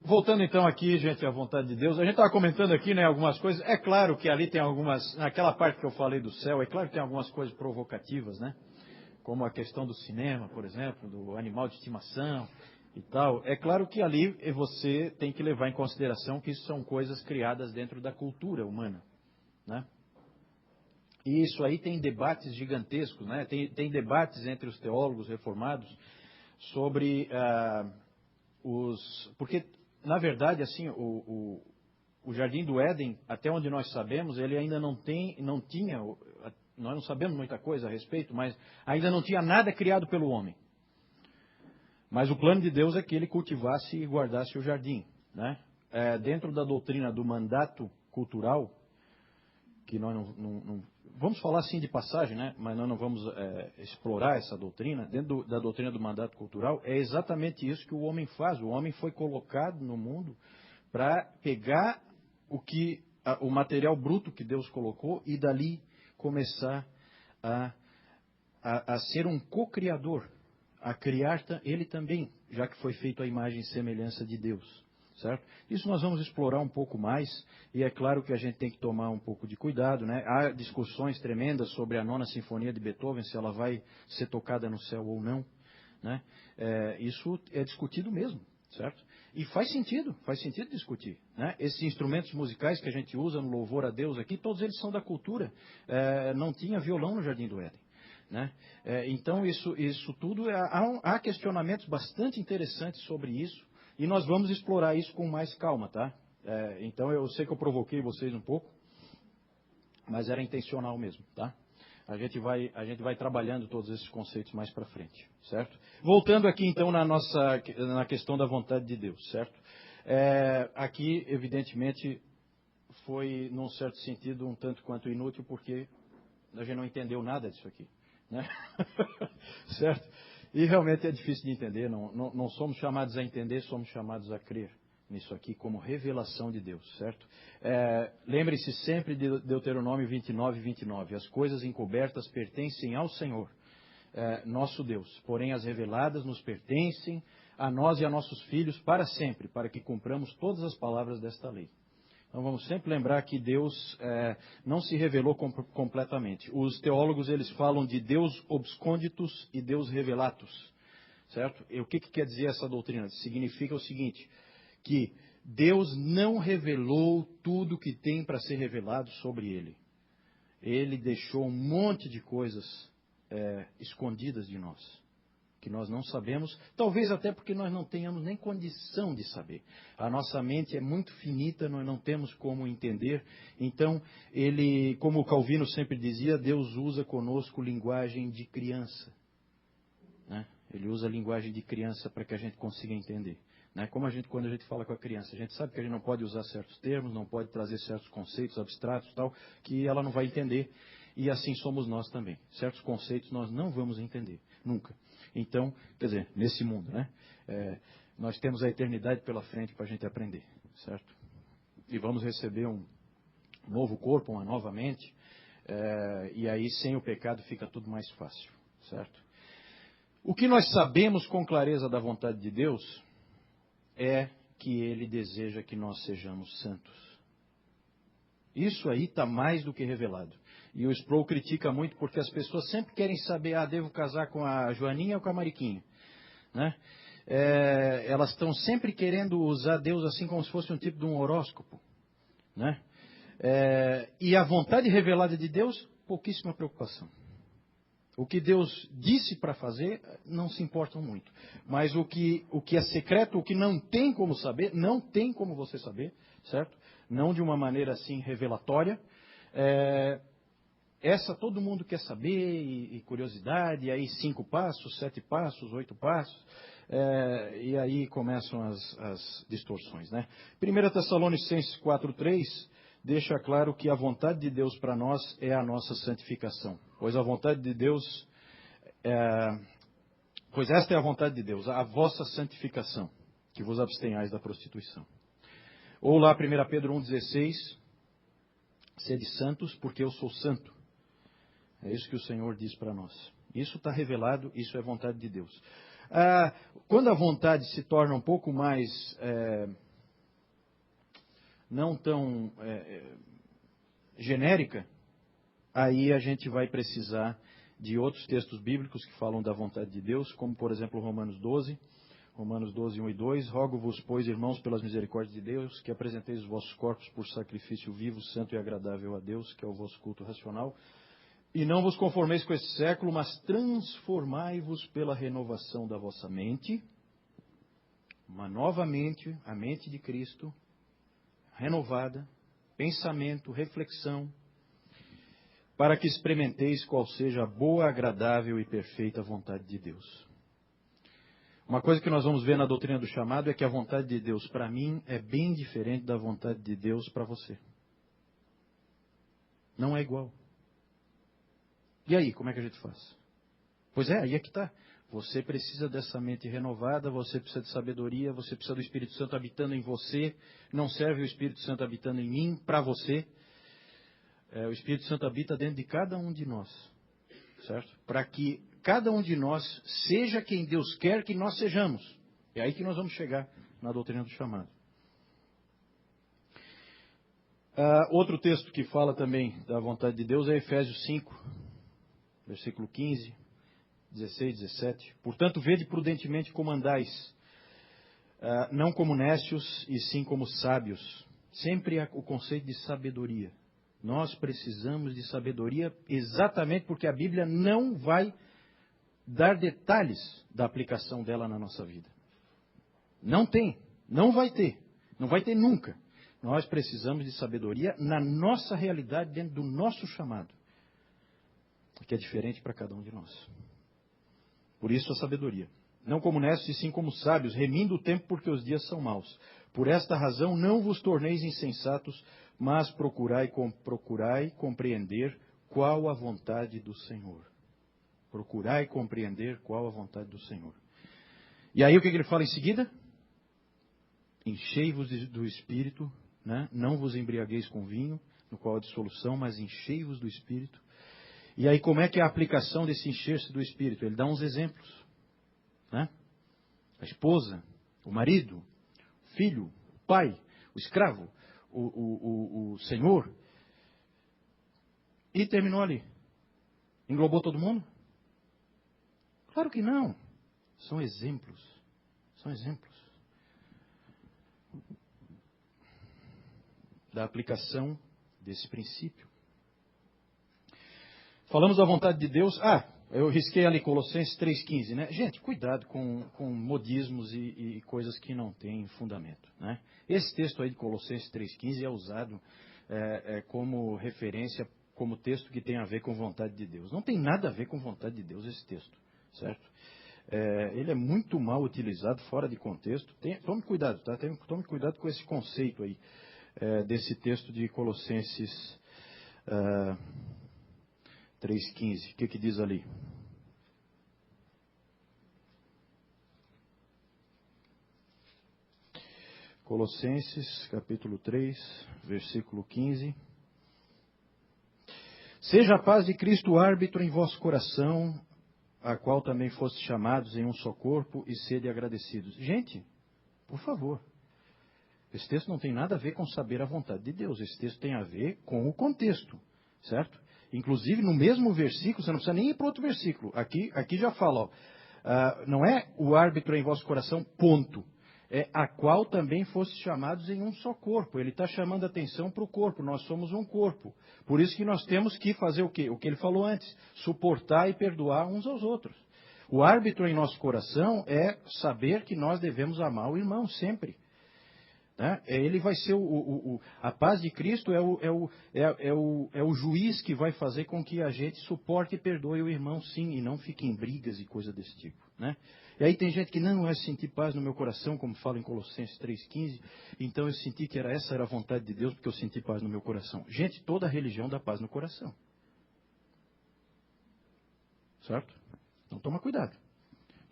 Voltando então aqui, gente, à vontade de Deus, a gente estava comentando aqui, né, algumas coisas. É claro que ali tem algumas, naquela parte que eu falei do céu, é claro que tem algumas coisas provocativas, né? Como a questão do cinema, por exemplo, do animal de estimação e tal. É claro que ali você tem que levar em consideração que isso são coisas criadas dentro da cultura humana, né? E isso aí tem debates gigantescos, né? Tem debates entre os teólogos reformados sobre porque, na verdade, assim, o Jardim do Éden, até onde nós sabemos, ele ainda não tinha, nós não sabemos muita coisa a respeito, mas ainda não tinha nada criado pelo homem. Mas o plano de Deus é que ele cultivasse e guardasse o jardim, né? Dentro da doutrina do mandato cultural, que nós não vamos falar assim de passagem, né? Mas nós não vamos explorar essa doutrina. Dentro da doutrina do mandato cultural, é exatamente isso que o homem faz. O homem foi colocado no mundo para pegar o material bruto que Deus colocou e dali começar a ser um co-criador, a criar ele também, já que foi feito à imagem e semelhança de Deus. Certo? Isso nós vamos explorar um pouco mais, e é claro que a gente tem que tomar um pouco de cuidado, né? Há discussões tremendas sobre a Nona Sinfonia de Beethoven, se ela vai ser tocada no céu ou não, né? Isso é discutido mesmo, certo? E faz sentido discutir, né? Esses instrumentos musicais que a gente usa no louvor a Deus aqui, todos eles são da cultura. Não tinha violão no Jardim do Éden, né? Então isso tudo, há questionamentos bastante interessantes sobre isso. E nós vamos explorar isso com mais calma, tá? Então eu sei que eu provoquei vocês um pouco, mas era intencional mesmo, tá? A gente vai trabalhando todos esses conceitos mais para frente, certo? Voltando aqui então na questão da vontade de Deus, certo? Aqui, evidentemente, foi, num certo sentido, um tanto quanto inútil, porque a gente não entendeu nada disso aqui, né? Certo? E realmente é difícil de entender, não somos chamados a entender, somos chamados a crer nisso aqui como revelação de Deus, certo? Lembre-se sempre de Deuteronômio 29, 29. As coisas encobertas pertencem ao Senhor, nosso Deus, porém as reveladas nos pertencem a nós e a nossos filhos para sempre, para que cumpramos todas as palavras desta lei. Então vamos sempre lembrar que Deus não se revelou completamente. Os teólogos eles falam de Deus obsconditus e Deus revelatus, certo? E o que quer dizer essa doutrina? Significa o seguinte, que Deus não revelou tudo que tem para ser revelado sobre Ele. Ele deixou um monte de coisas escondidas de nós, que nós não sabemos, talvez até porque nós não tenhamos nem condição de saber. A nossa mente é muito finita, nós não temos como entender. Então, como o Calvino sempre dizia, Deus usa conosco linguagem de criança, né? Ele usa a linguagem de criança para que a gente consiga entender, né? Quando a gente fala com a criança, a gente sabe que a gente não pode usar certos termos, não pode trazer certos conceitos abstratos, tal, que ela não vai entender. E assim somos nós também. Certos conceitos nós não vamos entender, nunca. Então, quer dizer, nesse mundo, né? Nós temos a eternidade pela frente para a gente aprender, certo? E vamos receber um novo corpo, uma nova mente, e aí sem o pecado fica tudo mais fácil, certo? O que nós sabemos com clareza da vontade de Deus é que Ele deseja que nós sejamos santos. Isso aí está mais do que revelado. E o Sproul critica muito porque as pessoas sempre querem saber, devo casar com a Joaninha ou com a Mariquinha, né? Elas estão sempre querendo usar Deus assim como se fosse um tipo de um horóscopo, né? E a vontade revelada de Deus, pouquíssima preocupação. O que Deus disse para fazer, não se importam muito. Mas o que é secreto, o que não tem como saber, não tem como você saber, certo? Não de uma maneira assim revelatória. Essa todo mundo quer saber, e curiosidade, e aí 5 passos, 7 passos, 8 passos, e aí começam as distorções, né? 1 Tessalonicenses 4:3 deixa claro que a vontade de Deus para nós é a nossa santificação. Pois a vontade de Deus, pois esta é a vontade de Deus, a vossa santificação, que vos abstenhais da prostituição. Ou lá 1 Pedro 1,16, sede santos, porque eu sou santo. É isso que o Senhor diz para nós. Isso está revelado, isso é vontade de Deus. Quando a vontade se torna um pouco mais não tão genérica, aí a gente vai precisar de outros textos bíblicos que falam da vontade de Deus, como, por exemplo, Romanos 12, 1 e 2. Rogo-vos, pois, irmãos, pelas misericórdias de Deus, que apresenteis os vossos corpos por sacrifício vivo, santo e agradável a Deus, que é o vosso culto racional. E não vos conformeis com esse século, mas transformai-vos pela renovação da vossa mente, uma nova mente, a mente de Cristo, renovada, pensamento, reflexão, para que experimenteis qual seja a boa, agradável e perfeita vontade de Deus. Uma coisa que nós vamos ver na doutrina do chamado é que a vontade de Deus para mim é bem diferente da vontade de Deus para você. Não é igual. E aí, como é que a gente faz? Pois é, aí é que está. Você precisa dessa mente renovada, você precisa de sabedoria, você precisa do Espírito Santo habitando em você. Não serve o Espírito Santo habitando em mim para você. O Espírito Santo habita dentro de cada um de nós, certo? Para que cada um de nós seja quem Deus quer que nós sejamos. É aí que nós vamos chegar na doutrina do chamado. Outro texto que fala também da vontade de Deus é Efésios 5, versículo 15, 16, 17. Portanto, vede prudentemente como andais, não como nécios, e sim como sábios. Sempre há o conceito de sabedoria. Nós precisamos de sabedoria exatamente porque a Bíblia não vai dar detalhes da aplicação dela na nossa vida. Não tem, não vai ter nunca. Nós precisamos de sabedoria na nossa realidade, dentro do nosso chamado, que é diferente para cada um de nós. Por isso a sabedoria. Não como nécios, e sim como sábios, remindo o tempo porque os dias são maus. Por esta razão não vos torneis insensatos, mas procurai compreender qual a vontade do Senhor. Procurai compreender qual a vontade do Senhor. E aí o que ele fala em seguida? Enchei-vos do Espírito, né? Não vos embriagueis com vinho, no qual há dissolução, mas enchei-vos do Espírito. E aí como é que é a aplicação desse encher-se do Espírito? Ele dá uns exemplos, né? A esposa, o marido, o filho, o pai, o escravo, o senhor. E terminou ali. Englobou todo mundo? Claro que não. São exemplos. São exemplos da aplicação desse princípio. Falamos da vontade de Deus. Eu risquei ali Colossenses 3,15, né? Gente, cuidado com modismos e coisas que não têm fundamento, né? Esse texto aí de Colossenses 3,15 é usado como referência, como texto que tem a ver com vontade de Deus. Não tem nada a ver com vontade de Deus esse texto, certo? Ele é muito mal utilizado, fora de contexto. Tome cuidado, tá? Tome cuidado com esse conceito aí, desse texto de Colossenses 3,15. O que diz ali? Colossenses, capítulo 3, versículo 15. Seja a paz de Cristo o árbitro em vosso coração, a qual também foste chamados em um só corpo, e sede agradecidos. Gente, por favor, esse texto não tem nada a ver com saber a vontade de Deus. Esse texto tem a ver com o contexto, certo? Inclusive, no mesmo versículo, você não precisa nem ir para outro versículo. Aqui já fala, não é o árbitro em vosso coração, ponto. É a qual também foste chamados em um só corpo. Ele está chamando a atenção para o corpo. Nós somos um corpo. Por isso que nós temos que fazer o quê? O que ele falou antes. Suportar e perdoar uns aos outros. O árbitro em nosso coração é saber que nós devemos amar o irmão sempre. Né? Ele vai ser a paz de Cristo é o juiz que vai fazer com que a gente suporte e perdoe o irmão, sim, e não fique em brigas e coisa desse tipo. Né? E aí tem gente que não é sentir paz no meu coração, como fala em Colossenses 3,15, então eu senti que essa era a vontade de Deus, porque eu senti paz no meu coração. Gente, toda religião dá paz no coração. Certo? Então toma cuidado.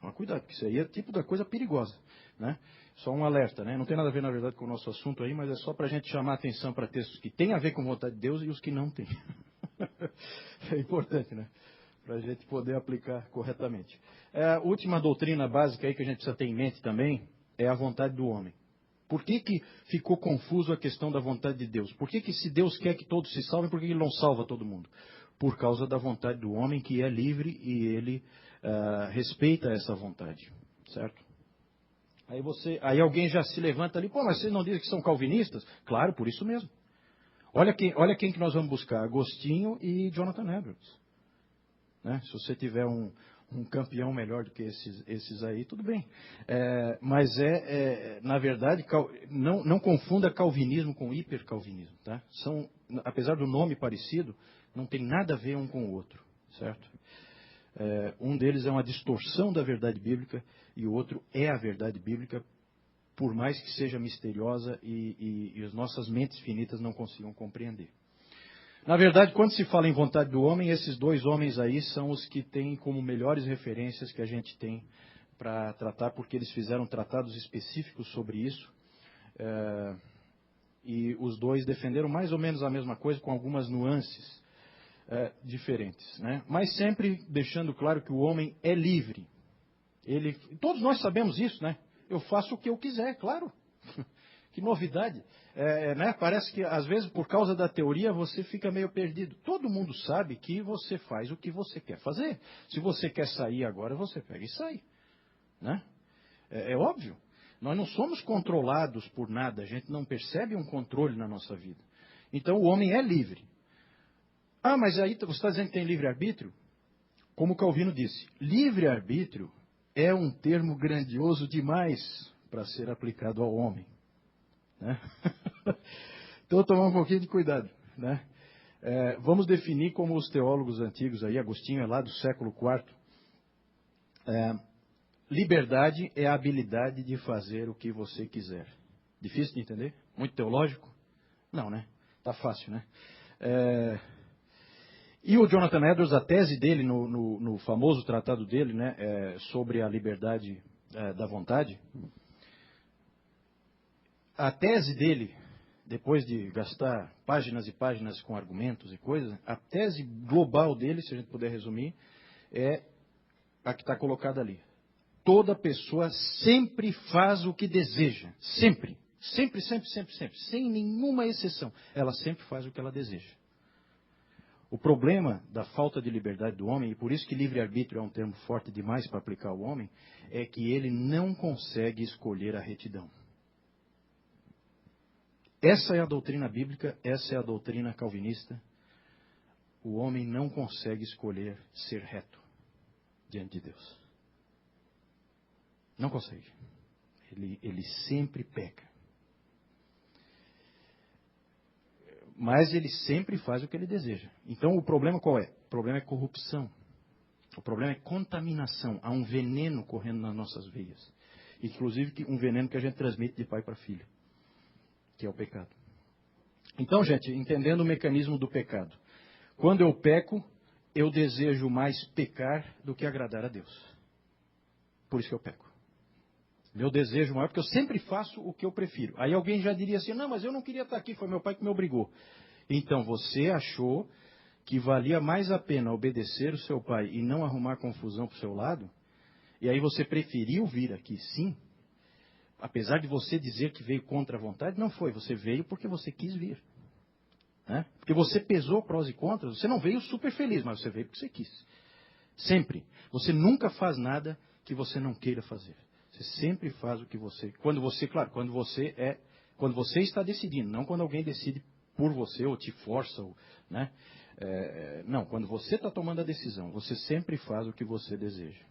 Toma cuidado, porque isso aí é tipo da coisa perigosa. Né? Só um alerta, né? Não tem nada a ver, na verdade, com o nosso assunto aí, mas é só para a gente chamar a atenção para textos que têm a ver com vontade de Deus e os que não têm. É importante, né? Para a gente poder aplicar corretamente. A última doutrina básica aí que a gente precisa ter em mente também é a vontade do homem. Por que ficou confuso a questão da vontade de Deus? Por que se Deus quer que todos se salvem, por que Ele não salva todo mundo? Por causa da vontade do homem, que é livre e ele respeita essa vontade, certo? Aí alguém já se levanta ali, pô, mas vocês não dizem que são calvinistas? Claro, por isso mesmo. Olha quem que nós vamos buscar, Agostinho e Jonathan Edwards. Né? Se você tiver um campeão melhor do que esses aí, tudo bem. Mas na verdade, não confunda calvinismo com hipercalvinismo. Tá? Apesar do nome parecido, não tem nada a ver um com o outro, certo? Um deles é uma distorção da verdade bíblica e o outro é a verdade bíblica, por mais que seja misteriosa e as nossas mentes finitas não consigam compreender. Na verdade, quando se fala em vontade do homem, esses dois homens aí são os que têm como melhores referências que a gente tem para tratar, porque eles fizeram tratados específicos sobre isso. E os dois defenderam mais ou menos a mesma coisa, com algumas nuances diferentes, né? Mas sempre deixando claro que o homem é livre. Todos nós sabemos isso, né? Eu faço o que eu quiser, claro. Que novidade. Né? Parece que, às vezes, por causa da teoria, você fica meio perdido. Todo mundo sabe que você faz o que você quer fazer. Se você quer sair agora, você pega e sai. Né? É óbvio. Nós não somos controlados por nada. A gente não percebe um controle na nossa vida. Então, o homem é livre. Ah, mas aí você está dizendo que tem livre-arbítrio? Como Calvino disse, livre-arbítrio é um termo grandioso demais para ser aplicado ao homem. Né? Então, tomar um pouquinho de cuidado. Né? Vamos definir como os teólogos antigos, aí, Agostinho é lá do século IV. Liberdade é a habilidade de fazer o que você quiser. Difícil de entender? Muito teológico? Não, né? Tá fácil, né? E o Jonathan Edwards, a tese dele, no famoso tratado dele, né, sobre a liberdade da vontade, a tese dele, depois de gastar páginas e páginas com argumentos e coisas, a tese global dele, se a gente puder resumir, é a que está colocada ali. Toda pessoa sempre faz o que deseja. Sempre. Sempre, sempre, sempre, sempre. Sem nenhuma exceção. Ela sempre faz o que ela deseja. O problema da falta de liberdade do homem, e por isso que livre-arbítrio é um termo forte demais para aplicar ao homem, é que ele não consegue escolher a retidão. Essa é a doutrina bíblica, essa é a doutrina calvinista. O homem não consegue escolher ser reto diante de Deus. Não consegue. Ele sempre peca. Mas ele sempre faz o que ele deseja. Então o problema qual é? O problema é corrupção. O problema é contaminação. Há um veneno correndo nas nossas veias. Inclusive um veneno que a gente transmite de pai para filho, que é o pecado. Então, gente, entendendo o mecanismo do pecado. Quando eu peco, eu desejo mais pecar do que agradar a Deus. Por isso que eu peco. Meu desejo maior, porque eu sempre faço o que eu prefiro. Aí alguém já diria assim, não, mas eu não queria estar aqui, foi meu pai que me obrigou. Então, você achou que valia mais a pena obedecer o seu pai e não arrumar confusão para o seu lado? E aí você preferiu vir aqui, sim? Apesar de você dizer que veio contra a vontade, não foi. Você veio porque você quis vir. Né? Porque você pesou prós e contras. Você não veio super feliz, mas você veio porque você quis. Sempre. Você nunca faz nada que você não queira fazer. Você sempre faz o que você... Quando você está decidindo, não quando alguém decide por você ou te força. Né? Não, quando você está tomando a decisão, você sempre faz o que você deseja.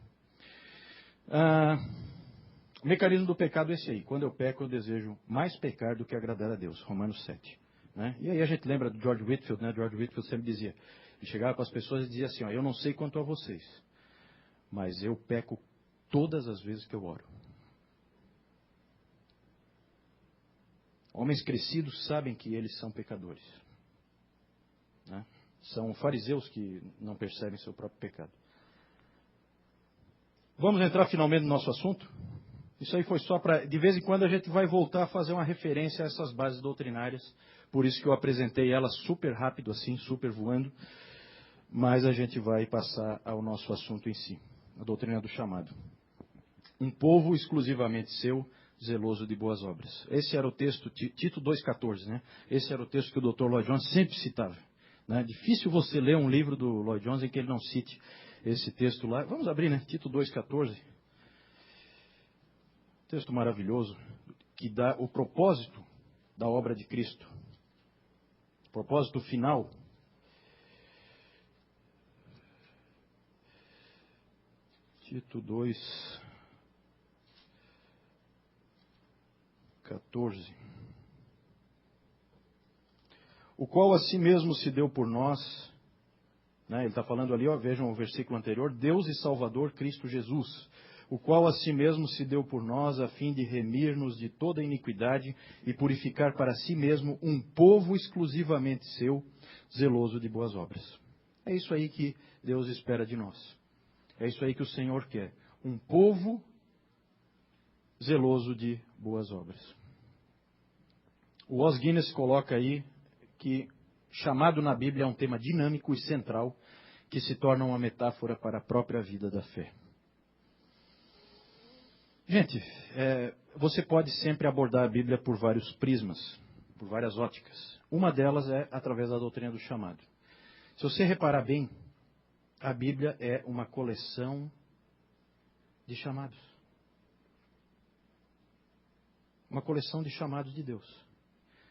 O mecanismo do pecado é esse aí. Quando eu peco, eu desejo mais pecar do que agradar a Deus. Romanos 7. Né? E aí a gente lembra do George Whitefield, né? George Whitefield sempre dizia, ele chegava para as pessoas e dizia assim, eu não sei quanto a vocês, mas eu peco todas as vezes que eu oro. Homens crescidos sabem que eles são pecadores. Né? São fariseus que não percebem seu próprio pecado. Vamos entrar finalmente no nosso assunto? Isso aí foi só para... De vez em quando a gente vai voltar a fazer uma referência a essas bases doutrinárias. Por isso que eu apresentei elas super rápido assim, super voando. Mas a gente vai passar ao nosso assunto em si. A doutrina do chamado. Um povo exclusivamente seu, zeloso de boas obras. Esse era o texto, Tito 2,14, né? Esse era o texto que o Dr. Lloyd Jones sempre citava. Né? Difícil você ler um livro do Lloyd Jones em que ele não cite esse texto lá. Vamos abrir, né? Tito 2,14. Texto maravilhoso, que dá o propósito da obra de Cristo. O propósito final. Tito 2,14. O qual a si mesmo se deu por nós, né? Ele está falando ali, ó, vejam o versículo anterior, Deus e Salvador Cristo Jesus, o qual a si mesmo se deu por nós a fim de remir-nos de toda iniquidade e purificar para si mesmo um povo exclusivamente seu, zeloso de boas obras. É isso aí que Deus espera de nós. É isso aí que o Senhor quer. Um povo zeloso de boas obras. O Os Guinness coloca aí que chamado na Bíblia é um tema dinâmico e central que se torna uma metáfora para a própria vida da fé. Gente, você pode sempre abordar a Bíblia por vários prismas, por várias óticas. Uma delas é através da doutrina do chamado. Se você reparar bem, a Bíblia é uma coleção de chamados. Uma coleção de chamados de Deus.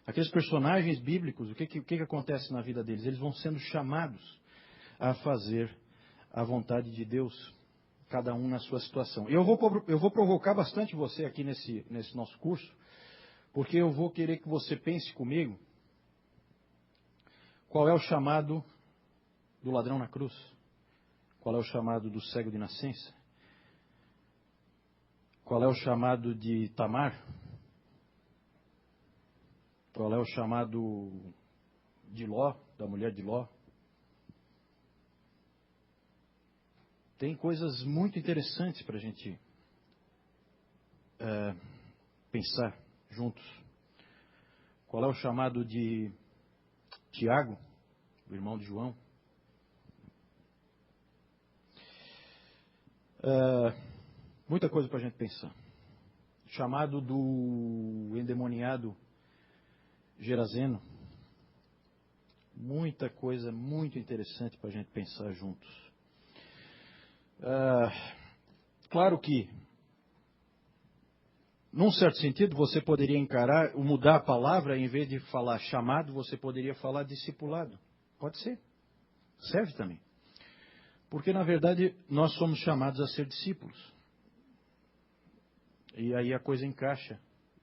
Aqueles personagens bíblicos, o que acontece na vida deles? Eles vão sendo chamados a fazer a vontade de Deus, cada um na sua situação. E eu vou provocar bastante você aqui nesse nosso curso, porque eu vou querer que você pense comigo qual é o chamado do ladrão na cruz, qual é o chamado do cego de nascença, qual é o chamado de Tamar, qual é o chamado de Ló, da mulher de Ló. Tem coisas muito interessantes para a gente pensar juntos. Qual é o chamado de Tiago, o irmão de João? Muita coisa para a gente pensar. Chamado do endemoniado Gerazeno. Muita coisa muito interessante para a gente pensar juntos. Claro que, num certo sentido, você poderia encarar, mudar a palavra, em vez de falar chamado, você poderia falar discipulado. Pode ser. Serve também. Porque, na verdade, nós somos chamados a ser discípulos. E aí a coisa encaixa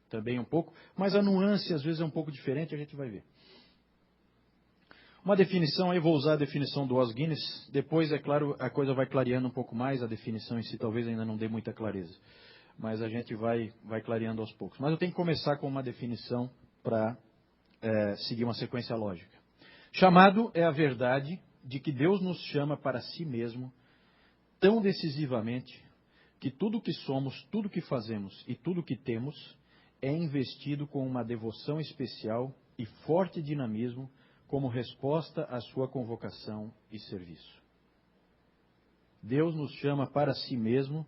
também um pouco, mas a nuance às vezes é um pouco diferente, a gente vai ver. Uma definição, aí vou usar a definição do Os Guinness, depois, é claro, a coisa vai clareando um pouco mais, a definição em si talvez ainda não dê muita clareza, mas a gente vai clareando aos poucos. Mas eu tenho que começar com uma definição para seguir uma sequência lógica. Chamado é a verdade de que Deus nos chama para si mesmo tão decisivamente que tudo o que somos, tudo o que fazemos e tudo o que temos é investido com uma devoção especial e forte dinamismo como resposta à sua convocação e serviço. Deus nos chama para si mesmo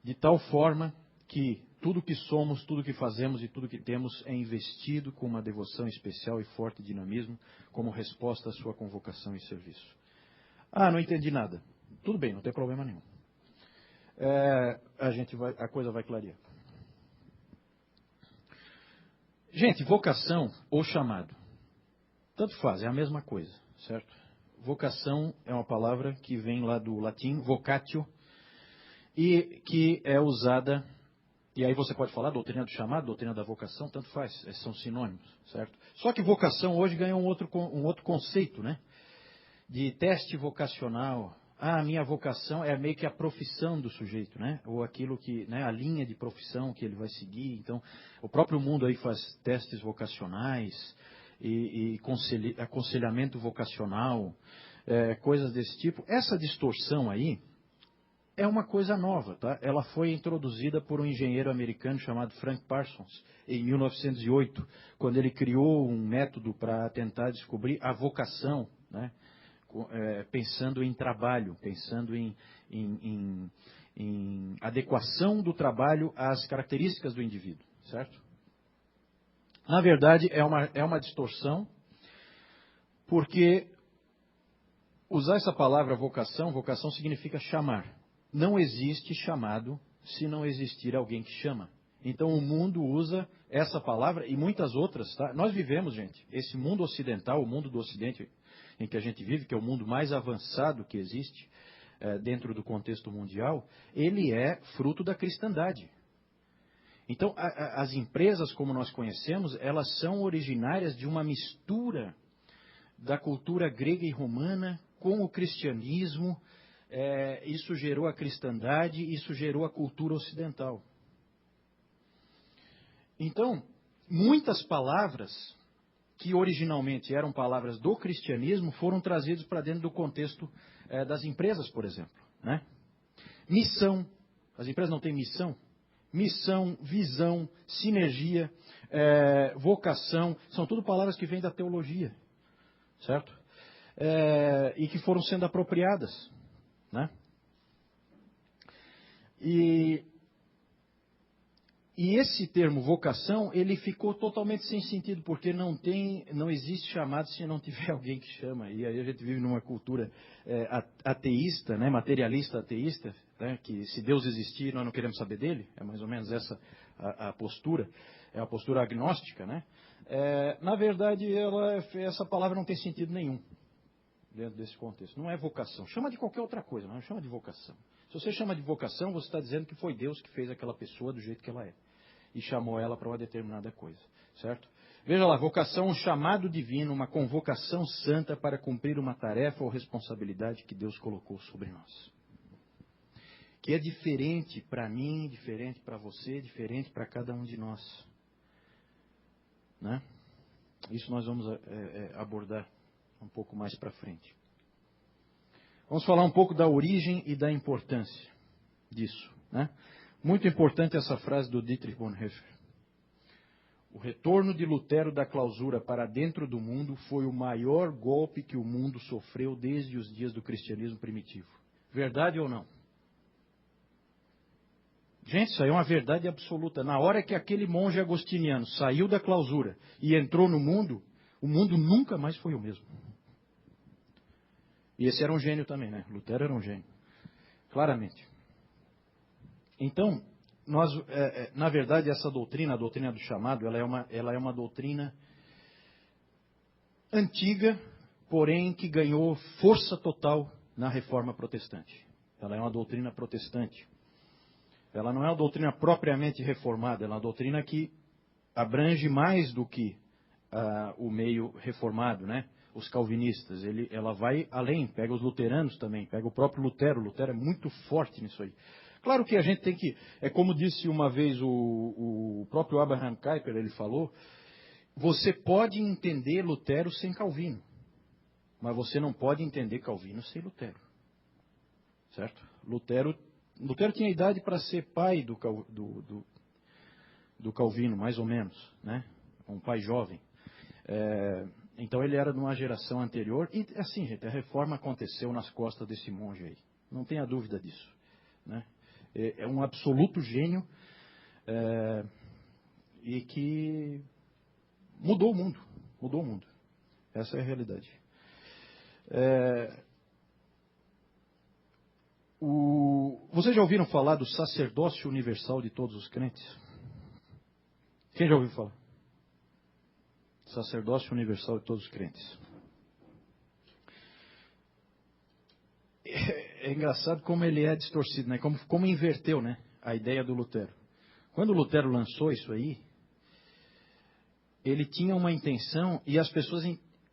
de tal forma que tudo que somos, tudo que fazemos e tudo que temos é investido com uma devoção especial e forte dinamismo como resposta à sua convocação e serviço. Ah, não entendi nada. Tudo bem, não tem problema nenhum. A coisa vai clarear. Gente, vocação ou chamado, tanto faz, é a mesma coisa, certo? Vocação é uma palavra que vem lá do latim, vocatio, e que é usada, e aí você pode falar doutrina do chamado, doutrina da vocação, tanto faz, são sinônimos, certo? Só que vocação hoje ganha um outro conceito, né? De teste vocacional. A minha vocação é meio que a profissão do sujeito, né? Ou aquilo que, né, a linha de profissão que ele vai seguir. Então, o próprio mundo aí faz testes vocacionais e aconselhamento vocacional, coisas desse tipo. Essa distorção aí é uma coisa nova, tá? Ela foi introduzida por um engenheiro americano chamado Frank Parsons em 1908, quando ele criou um método para tentar descobrir a vocação, né? Pensando em trabalho, pensando em em adequação do trabalho às características do indivíduo, certo? Na verdade, é uma distorção, porque usar essa palavra vocação significa chamar. Não existe chamado se não existir alguém que chama. Então o mundo usa essa palavra e muitas outras, tá? Nós vivemos, gente, esse mundo ocidental, o mundo do Ocidente em que a gente vive, que é o mundo mais avançado que existe dentro do contexto mundial, ele é fruto da cristandade. Então as empresas, como nós conhecemos, elas são originárias de uma mistura da cultura grega e romana com o cristianismo. Isso gerou a cristandade, isso gerou a cultura ocidental. Então, muitas palavras que originalmente eram palavras do cristianismo foram trazidas para dentro do contexto das empresas, por exemplo, né? Missão. As empresas não têm missão? Missão, visão, sinergia, vocação, são tudo palavras que vêm da teologia, certo? E que foram sendo apropriadas, né? E esse termo vocação, ele ficou totalmente sem sentido, porque não existe chamado se não tiver alguém que chama. E aí a gente vive numa cultura ateísta, né, materialista ateísta, né, que se Deus existir, nós não queremos saber dele. É mais ou menos essa a postura, é a postura agnóstica, né? Na verdade, essa palavra não tem sentido nenhum dentro desse contexto. Não é vocação. Chama de qualquer outra coisa, mas não chama de vocação. Se você chama de vocação, você está dizendo que foi Deus que fez aquela pessoa do jeito que ela é. E chamou ela para uma determinada coisa, certo? Veja lá, vocação, um chamado divino, uma convocação santa para cumprir uma tarefa ou responsabilidade que Deus colocou sobre nós. Que é diferente para mim, diferente para você, diferente para cada um de nós. Né? Isso nós vamos abordar um pouco mais para frente. Vamos falar um pouco da origem e da importância disso, né? Muito importante essa frase do Dietrich Bonhoeffer. O retorno de Lutero da clausura para dentro do mundo foi o maior golpe que o mundo sofreu desde os dias do cristianismo primitivo. Verdade ou não? Gente, isso aí é uma verdade absoluta. Na hora que aquele monge agostiniano saiu da clausura e entrou no mundo, o mundo nunca mais foi o mesmo. E esse era um gênio também, né? Lutero era um gênio. Claramente. Então, na verdade, essa doutrina, a doutrina do chamado, ela é uma doutrina antiga, porém que ganhou força total na Reforma Protestante. Ela é uma doutrina protestante. Ela não é uma doutrina propriamente reformada, ela é uma doutrina que abrange mais do que o meio reformado, né? Os calvinistas. Ela vai além, pega os luteranos também, pega o próprio Lutero. Lutero é muito forte nisso aí. Claro que a gente tem que, como disse uma vez o próprio Abraham Kuyper, ele falou, você pode entender Lutero sem Calvino, mas você não pode entender Calvino sem Lutero. Certo? Lutero tinha idade para ser pai do Calvino, mais ou menos, né? Um pai jovem. Então ele era de uma geração anterior, e assim, gente, a reforma aconteceu nas costas desse monge aí. Não tenha dúvida disso, né? É um absoluto gênio e que mudou o mundo. Mudou o mundo. Essa é a realidade. Vocês já ouviram falar do sacerdócio universal de todos os crentes? Quem já ouviu falar? Sacerdócio universal de todos os crentes. É engraçado como ele é distorcido, né? Como inverteu, né, a ideia do Lutero. Quando o Lutero lançou isso aí, ele tinha uma intenção, e as pessoas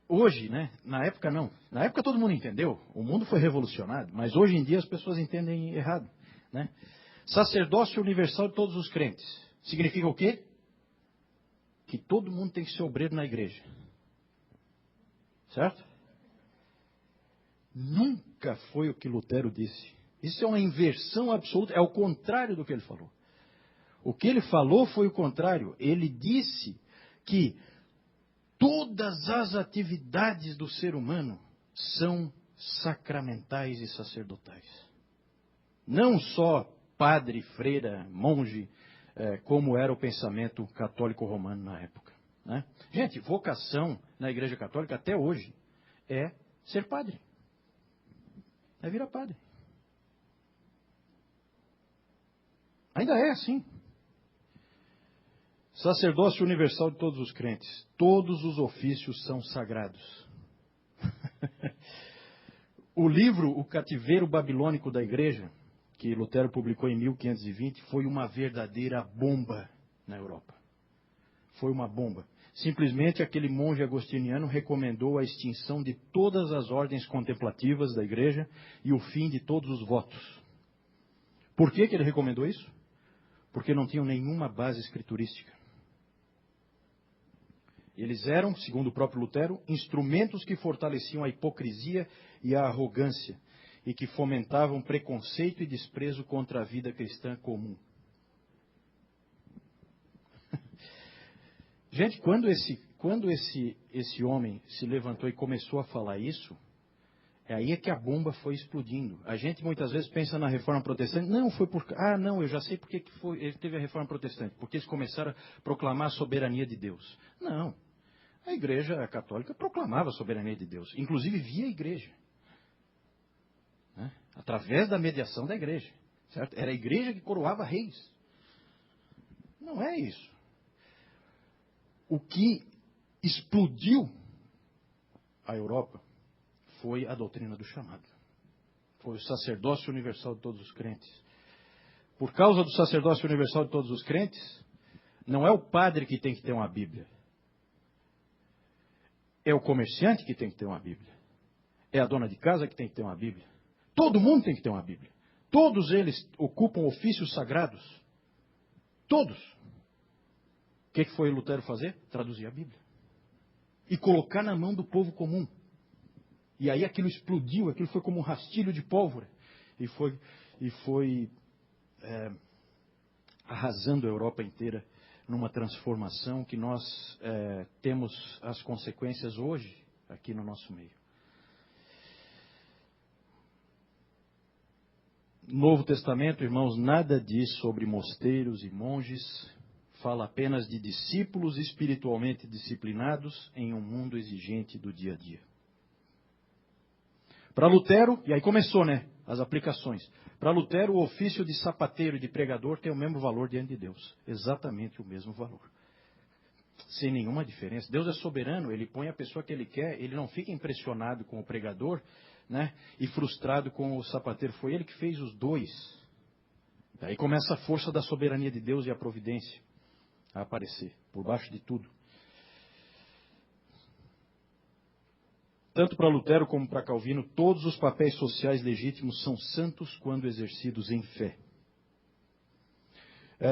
hoje, né, na época não. Na época todo mundo entendeu, o mundo foi revolucionado, mas hoje em dia as pessoas entendem errado, né? Sacerdócio universal de todos os crentes. Significa o quê? Que todo mundo tem que ser obreiro na igreja. Certo? Nunca foi o que Lutero disse. Isso é uma inversão absoluta, é o contrário do que ele falou. O que ele falou foi o contrário. Ele disse que todas as atividades do ser humano são sacramentais e sacerdotais. Não só padre, freira, monge, como era o pensamento católico romano na época. Né? Gente, vocação na Igreja Católica até hoje é ser padre. É virar padre. Ainda é assim. Sacerdócio universal de todos os crentes. Todos os ofícios são sagrados. O livro O Cativeiro Babilônico da Igreja, que Lutero publicou em 1520, foi uma verdadeira bomba na Europa. Foi uma bomba. Simplesmente aquele monge agostiniano recomendou a extinção de todas as ordens contemplativas da Igreja e o fim de todos os votos. Por que ele recomendou isso? Porque não tinham nenhuma base escriturística. Eles eram, segundo o próprio Lutero, instrumentos que fortaleciam a hipocrisia e a arrogância e que fomentavam preconceito e desprezo contra a vida cristã comum. Gente, quando esse homem se levantou e começou a falar isso, é aí que a bomba foi explodindo. A gente muitas vezes pensa na Reforma Protestante. Não, foi por... não, eu já sei por que ele teve a Reforma Protestante. Porque eles começaram a proclamar a soberania de Deus. Não. A Igreja Católica proclamava a soberania de Deus. Inclusive via a Igreja. Né? Através da mediação da Igreja. Certo? Era a Igreja que coroava reis. Não é isso. O que explodiu a Europa foi a doutrina do chamado. Foi o sacerdócio universal de todos os crentes. Por causa do sacerdócio universal de todos os crentes, não é o padre que tem que ter uma Bíblia. É o comerciante que tem que ter uma Bíblia. É a dona de casa que tem que ter uma Bíblia. Todo mundo tem que ter uma Bíblia. Todos eles ocupam ofícios sagrados. Todos. O que foi Lutero fazer? Traduzir a Bíblia. E colocar na mão do povo comum. E aí aquilo explodiu, aquilo foi como um rastilho de pólvora. E foi arrasando a Europa inteira numa transformação que nós temos as consequências hoje aqui no nosso meio. Novo Testamento, irmãos, nada diz sobre mosteiros e monges, fala apenas de discípulos espiritualmente disciplinados em um mundo exigente do dia a dia. Para Lutero, e aí começou, né, as aplicações. Para Lutero, o ofício de sapateiro e de pregador tem o mesmo valor diante de Deus. Exatamente o mesmo valor. Sem nenhuma diferença. Deus é soberano, ele põe a pessoa que ele quer, ele não fica impressionado com o pregador, né, e frustrado com o sapateiro. Foi ele que fez os dois. Daí começa a força da soberania de Deus e a providência a aparecer, por baixo de tudo. Tanto para Lutero como para Calvino, todos os papéis sociais legítimos são santos quando exercidos em fé.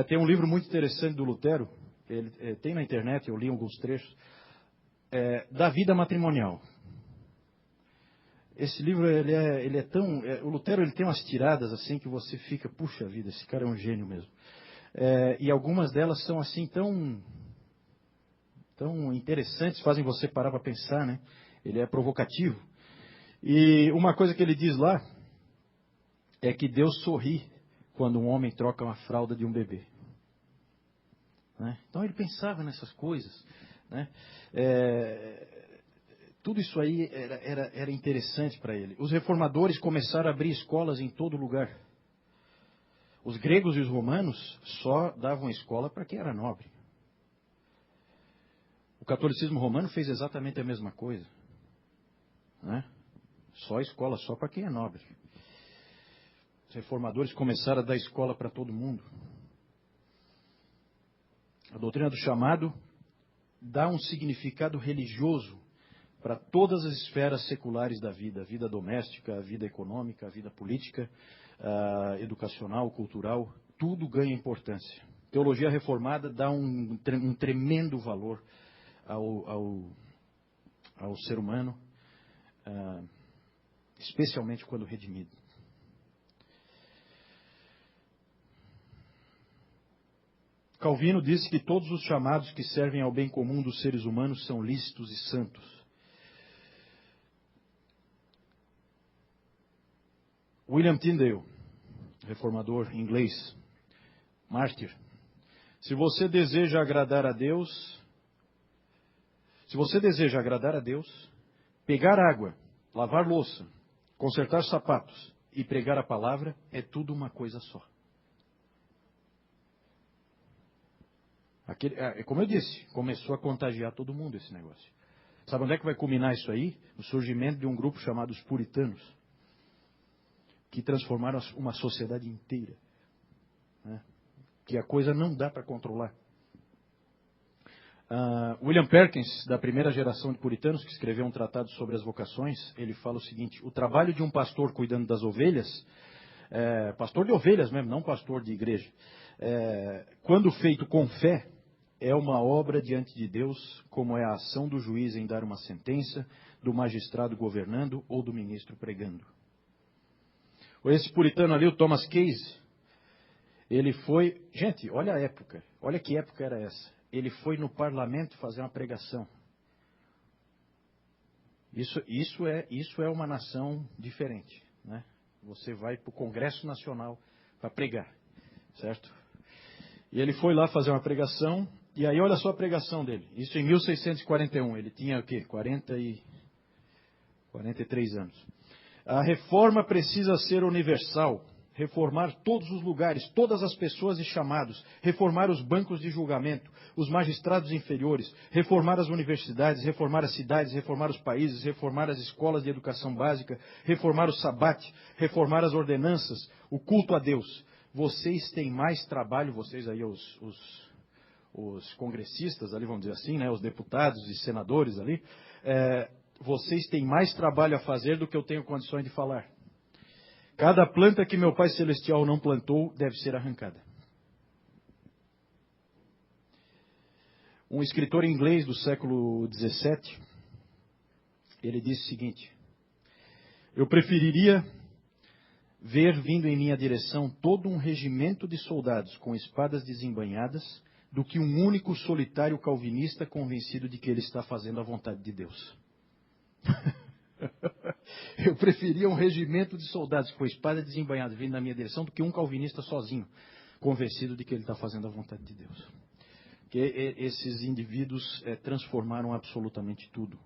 Tem um livro muito interessante do Lutero, tem na internet, eu li alguns trechos, da vida matrimonial. Esse livro, ele é tão... o Lutero ele tem umas tiradas assim que você fica, puxa vida, esse cara é um gênio mesmo. E algumas delas são assim tão interessantes, fazem você parar para pensar, né? Ele é provocativo. E uma coisa que ele diz lá é que Deus sorri quando um homem troca uma fralda de um bebê. Né? Então ele pensava nessas coisas. Né? Tudo isso aí era interessante para ele. Os reformadores começaram a abrir escolas em todo lugar. Os gregos e os romanos só davam escola para quem era nobre. O catolicismo romano fez exatamente a mesma coisa. Né? Só escola, só para quem é nobre. Os reformadores começaram a dar escola para todo mundo. A doutrina do chamado dá um significado religioso para todas as esferas seculares da vida. A vida doméstica, a vida econômica, a vida política, a educacional, cultural. Tudo ganha importância. Teologia reformada dá um tremendo valor ao ser humano. Especialmente quando redimido. Calvino disse que todos os chamados que servem ao bem comum dos seres humanos são lícitos e santos. William Tyndale, reformador inglês, mártir. Se você deseja agradar a Deus, pegar água, lavar louça, consertar sapatos e pregar a palavra é tudo uma coisa só. Como eu disse, começou a contagiar todo mundo esse negócio. Sabe onde é que vai culminar isso aí? O surgimento de um grupo chamado os puritanos, que transformaram uma sociedade inteira, né? Que a coisa não dá para controlar. William Perkins, da primeira geração de puritanos, que escreveu um tratado sobre as vocações, ele fala o seguinte: o trabalho de um pastor cuidando das ovelhas, pastor de ovelhas mesmo, não pastor de igreja, quando feito com fé, é uma obra diante de Deus, como é a ação do juiz em dar uma sentença, do magistrado governando ou do ministro pregando. Esse puritano ali, o Thomas Case, ele foi... Gente, olha a época, olha que época era essa. Ele foi no parlamento fazer uma pregação. Isso é uma nação diferente, né? Você vai para o Congresso Nacional para pregar, certo? E ele foi lá fazer uma pregação, e aí olha só a pregação dele. Isso em 1641, ele tinha o quê? 43 anos. A reforma precisa ser universal, reformar todos os lugares, todas as pessoas e chamados, reformar os bancos de julgamento, os magistrados inferiores, reformar as universidades, reformar as cidades, reformar os países, reformar as escolas de educação básica, reformar o sabate, reformar as ordenanças, o culto a Deus. Vocês têm mais trabalho, vocês aí os congressistas ali, vamos dizer assim, né, os deputados e senadores ali, vocês têm mais trabalho a fazer do que eu tenho condições de falar. Cada planta que meu Pai Celestial não plantou deve ser arrancada. Um escritor inglês do século XVII, ele disse o seguinte: eu preferiria ver vindo em minha direção todo um regimento de soldados com espadas desembainhadas do que um único solitário calvinista convencido de que ele está fazendo a vontade de Deus. Eu preferia um regimento de soldados com espada desembainhada vindo na minha direção do que um calvinista sozinho, convencido de que ele está fazendo a vontade de Deus. Porque esses indivíduos transformaram absolutamente tudo.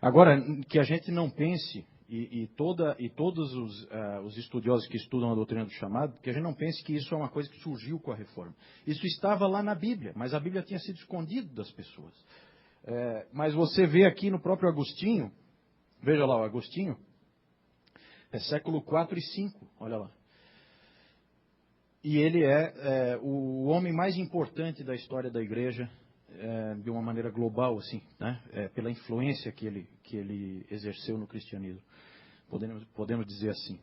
Agora, que a gente não pense, e todos os estudiosos que estudam a doutrina do chamado, que a gente não pense que isso é uma coisa que surgiu com a reforma. Isso estava lá na Bíblia, mas a Bíblia tinha sido escondida das pessoas. Mas você vê aqui no próprio Agostinho, veja lá, o Agostinho, é século 4 e 5, olha lá. E ele é o homem mais importante da história da igreja, de uma maneira global, assim, né? Pela influência que ele exerceu no cristianismo, podemos dizer assim.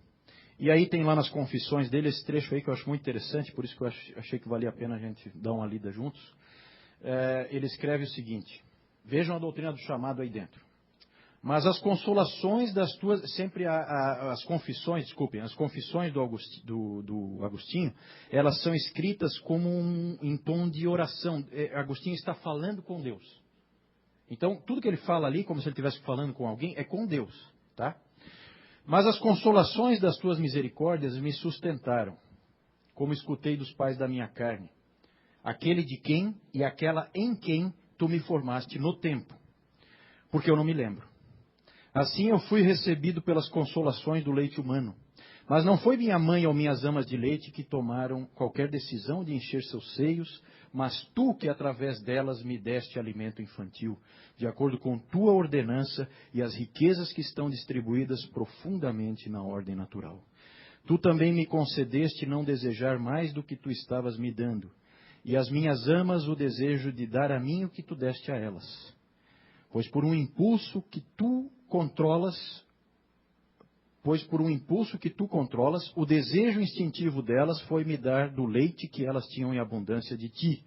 E aí tem lá nas confissões dele esse trecho aí que eu acho muito interessante, por isso que eu achei que valia a pena a gente dar uma lida juntos. Ele escreve o seguinte: vejam a doutrina do chamado aí dentro. Mas as consolações das tuas... Sempre as confissões do Agostinho, elas são escritas como em tom de oração. Agostinho está falando com Deus. Então, tudo que ele fala ali, como se ele estivesse falando com alguém, é com Deus, tá? Mas as consolações das tuas misericórdias me sustentaram, como escutei dos pais da minha carne, aquele de quem e aquela em quem tu me formaste no tempo, porque eu não me lembro. Assim eu fui recebido pelas consolações do leite humano. Mas não foi minha mãe ou minhas amas de leite que tomaram qualquer decisão de encher seus seios, mas tu que através delas me deste alimento infantil, de acordo com tua ordenança e as riquezas que estão distribuídas profundamente na ordem natural. Tu também me concedeste não desejar mais do que tu estavas me dando, e as minhas amas o desejo de dar a mim o que tu deste a elas. Pois por um impulso que tu controlas, o desejo instintivo delas foi me dar do leite que elas tinham em abundância de ti.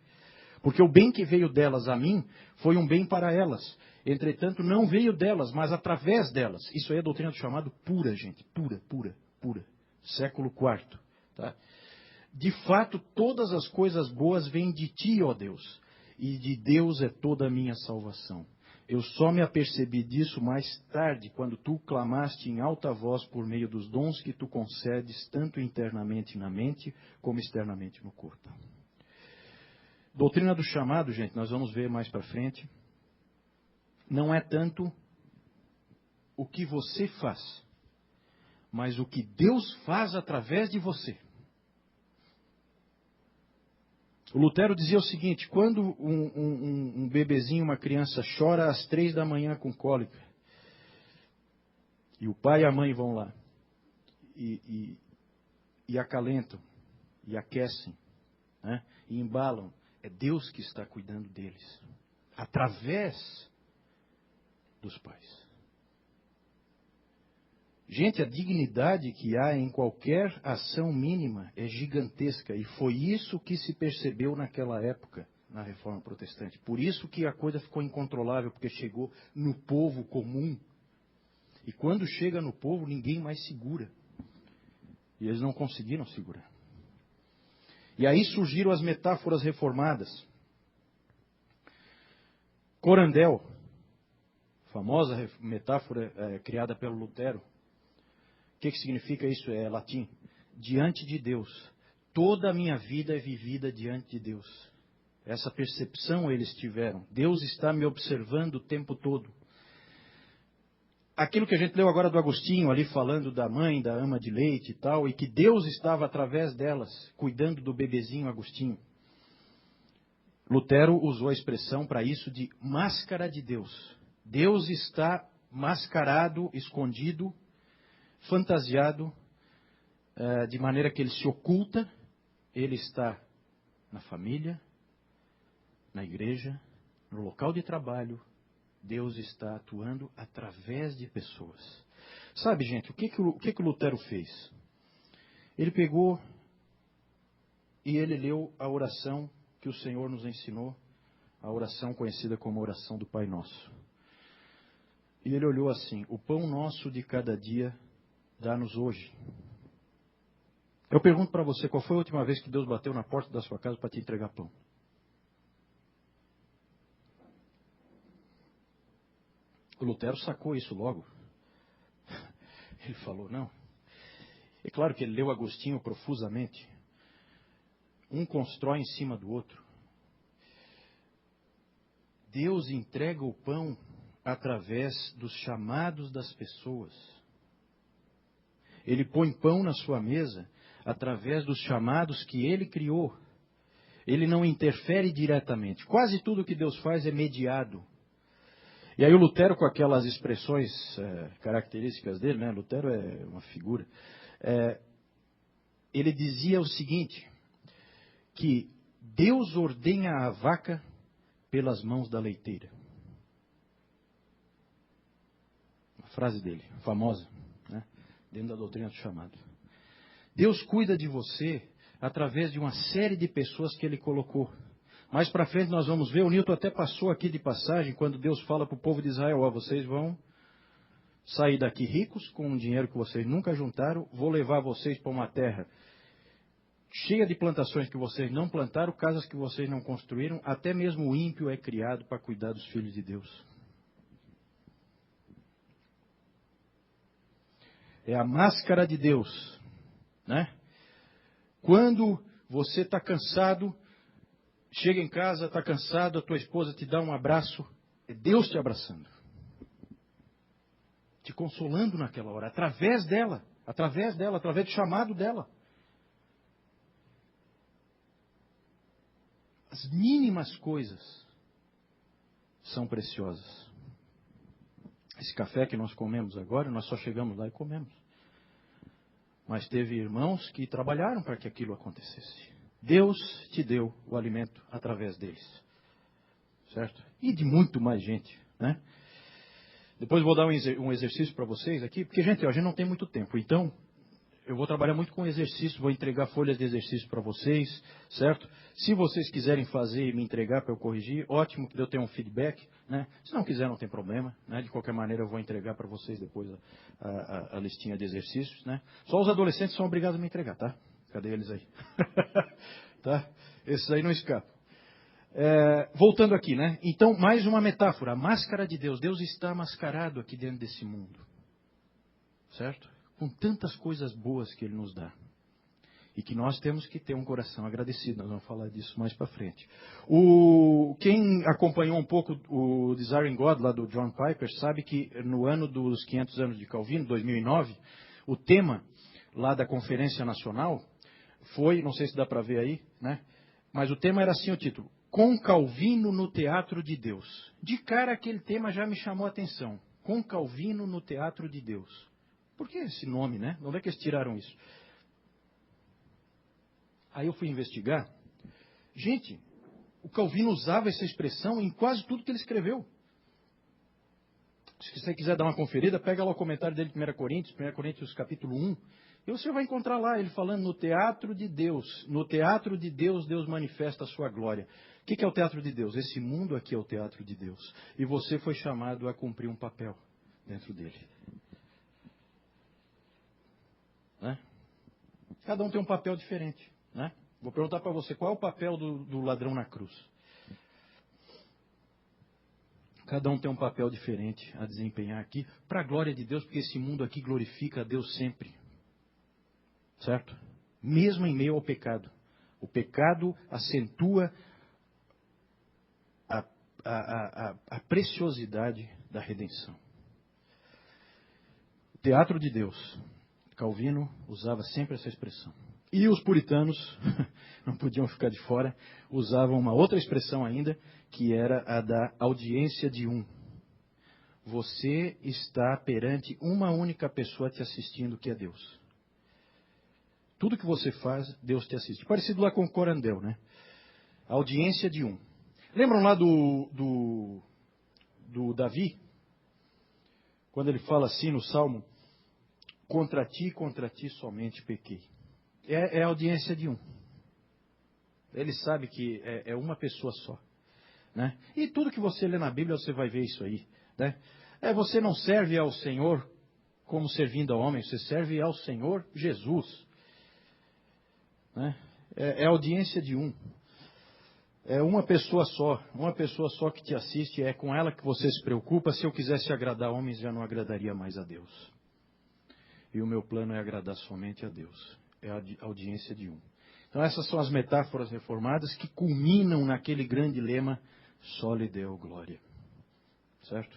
Porque o bem que veio delas a mim foi um bem para elas. Entretanto, não veio delas, mas através delas. Isso aí é a doutrina do chamado pura, gente. Pura. Século IV. Tá? De fato, todas as coisas boas vêm de ti, ó Deus. E de Deus é toda a minha salvação. Eu só me apercebi disso mais tarde, quando tu clamaste em alta voz por meio dos dons que tu concedes, tanto internamente na mente, como externamente no corpo. Doutrina do chamado, gente, nós vamos ver mais para frente. Não é tanto o que você faz, mas o que Deus faz através de você. O Lutero dizia o seguinte: quando um bebezinho, uma criança, chora às 3 da manhã com cólica, e o pai e a mãe vão lá, e acalentam, e aquecem, né, e embalam, é Deus que está cuidando deles, através dos pais. Gente, a dignidade que há em qualquer ação mínima é gigantesca. E foi isso que se percebeu naquela época, na Reforma Protestante. Por isso que a coisa ficou incontrolável, porque chegou no povo comum. E quando chega no povo, ninguém mais segura. E eles não conseguiram segurar. E aí surgiram as metáforas reformadas. Corandel, famosa metáfora criada pelo Lutero. O que significa isso? É latim. Diante de Deus. Toda a minha vida é vivida diante de Deus. Essa percepção eles tiveram. Deus está me observando o tempo todo. Aquilo que a gente leu agora do Agostinho, ali falando da mãe, da ama de leite e tal, e que Deus estava através delas, cuidando do bebezinho Agostinho. Lutero usou a expressão para isso de máscara de Deus. Deus está mascarado, escondido, fantasiado, de maneira que ele se oculta. Ele está na família, na igreja, no local de trabalho. Deus está atuando através de pessoas. Sabe, gente, o que o Lutero fez? Ele pegou e ele leu a oração que o Senhor nos ensinou, a oração conhecida como a oração do Pai Nosso. E ele olhou assim: o pão nosso de cada dia dá-nos hoje. Eu pergunto para você, qual foi a última vez que Deus bateu na porta da sua casa para te entregar pão? O Lutero sacou isso logo. Ele falou, não. É claro que ele leu Agostinho profusamente. Um constrói em cima do outro. Deus entrega o pão através dos chamados das pessoas. Ele põe pão na sua mesa através dos chamados que ele criou. Ele não interfere diretamente. Quase tudo que Deus faz é mediado. E aí o Lutero, com aquelas expressões características dele, né? Lutero é uma figura. Ele dizia o seguinte, que Deus ordenha a vaca pelas mãos da leiteira. Uma frase dele, famosa, né? Dentro da doutrina do chamado. Deus cuida de você através de uma série de pessoas que ele colocou. Mais para frente nós vamos ver, o Newton até passou aqui de passagem, quando Deus fala para o povo de Israel, vocês vão sair daqui ricos, com um dinheiro que vocês nunca juntaram, vou levar vocês para uma terra cheia de plantações que vocês não plantaram, casas que vocês não construíram, até mesmo o ímpio é criado para cuidar dos filhos de Deus. É a máscara de Deus, né? Quando você está cansado, chega em casa, está cansado, a tua esposa te dá um abraço, é Deus te abraçando. Te consolando naquela hora, através dela, através do chamado dela. As mínimas coisas são preciosas. Esse café que nós comemos agora, nós só chegamos lá e comemos. Mas teve irmãos que trabalharam para que aquilo acontecesse. Deus te deu o alimento através deles. Certo? E de muito mais gente, né? Depois vou dar um exercício para vocês aqui, porque, gente, a gente não tem muito tempo. Então, eu vou trabalhar muito com exercício, vou entregar folhas de exercício para vocês, certo? Se vocês quiserem fazer e me entregar para eu corrigir, ótimo, que eu tenha um feedback, né? Se não quiser, não tem problema, né? De qualquer maneira, eu vou entregar para vocês depois a listinha de exercícios, né? Só os adolescentes são obrigados a me entregar, tá? Cadê eles aí? Tá? Esses aí não escapam. Voltando aqui, né? Então, mais uma metáfora, a máscara de Deus. Deus está mascarado aqui dentro desse mundo. Certo? Com tantas coisas boas que Ele nos dá. E que nós temos que ter um coração agradecido. Nós vamos falar disso mais para frente. Quem acompanhou um pouco o Desiring God, lá do John Piper, sabe que no ano dos 500 anos de Calvino, 2009, o tema lá da Conferência Nacional foi, não sei se dá para ver aí, né? Mas o tema era assim, o título, Com Calvino no Teatro de Deus. De cara aquele tema já me chamou a atenção. Com Calvino no Teatro de Deus. Por que esse nome, né? Onde é que eles tiraram isso? Aí eu fui investigar. Gente, o Calvino usava essa expressão em quase tudo que ele escreveu. Se você quiser dar uma conferida, pega lá o comentário dele de 1 Coríntios capítulo 1. E você vai encontrar lá ele falando no teatro de Deus. No teatro de Deus, Deus manifesta a sua glória. O que é o teatro de Deus? Esse mundo aqui é o teatro de Deus. E você foi chamado a cumprir um papel dentro dele. Né? Cada um tem um papel diferente. Né? Vou perguntar para você, qual é o papel do ladrão na cruz? Cada um tem um papel diferente a desempenhar aqui, para a glória de Deus, porque esse mundo aqui glorifica a Deus sempre. Certo? Mesmo em meio ao pecado. O pecado acentua a preciosidade da redenção. O teatro de Deus. Calvino usava sempre essa expressão. E os puritanos, não podiam ficar de fora, usavam uma outra expressão ainda, que era a da audiência de um. Você está perante uma única pessoa te assistindo, que é Deus. Tudo que você faz, Deus te assiste. Parecido lá com o Corandel, né? A audiência de um. Lembram lá do Davi? Quando ele fala assim no Salmo, contra ti somente pequei. É a audiência de um. Ele sabe que é uma pessoa só. Né? E tudo que você lê na Bíblia, você vai ver isso aí. Né? Você não serve ao Senhor como servindo a homem, você serve ao Senhor Jesus. Né? É a audiência de um. É uma pessoa só que te assiste, é com ela que você se preocupa. Se eu quisesse agradar homens, já não agradaria mais a Deus. E o meu plano é agradar somente a Deus. É a audiência de um. Então essas são as metáforas reformadas que culminam naquele grande lema, só lhe deu glória. Certo?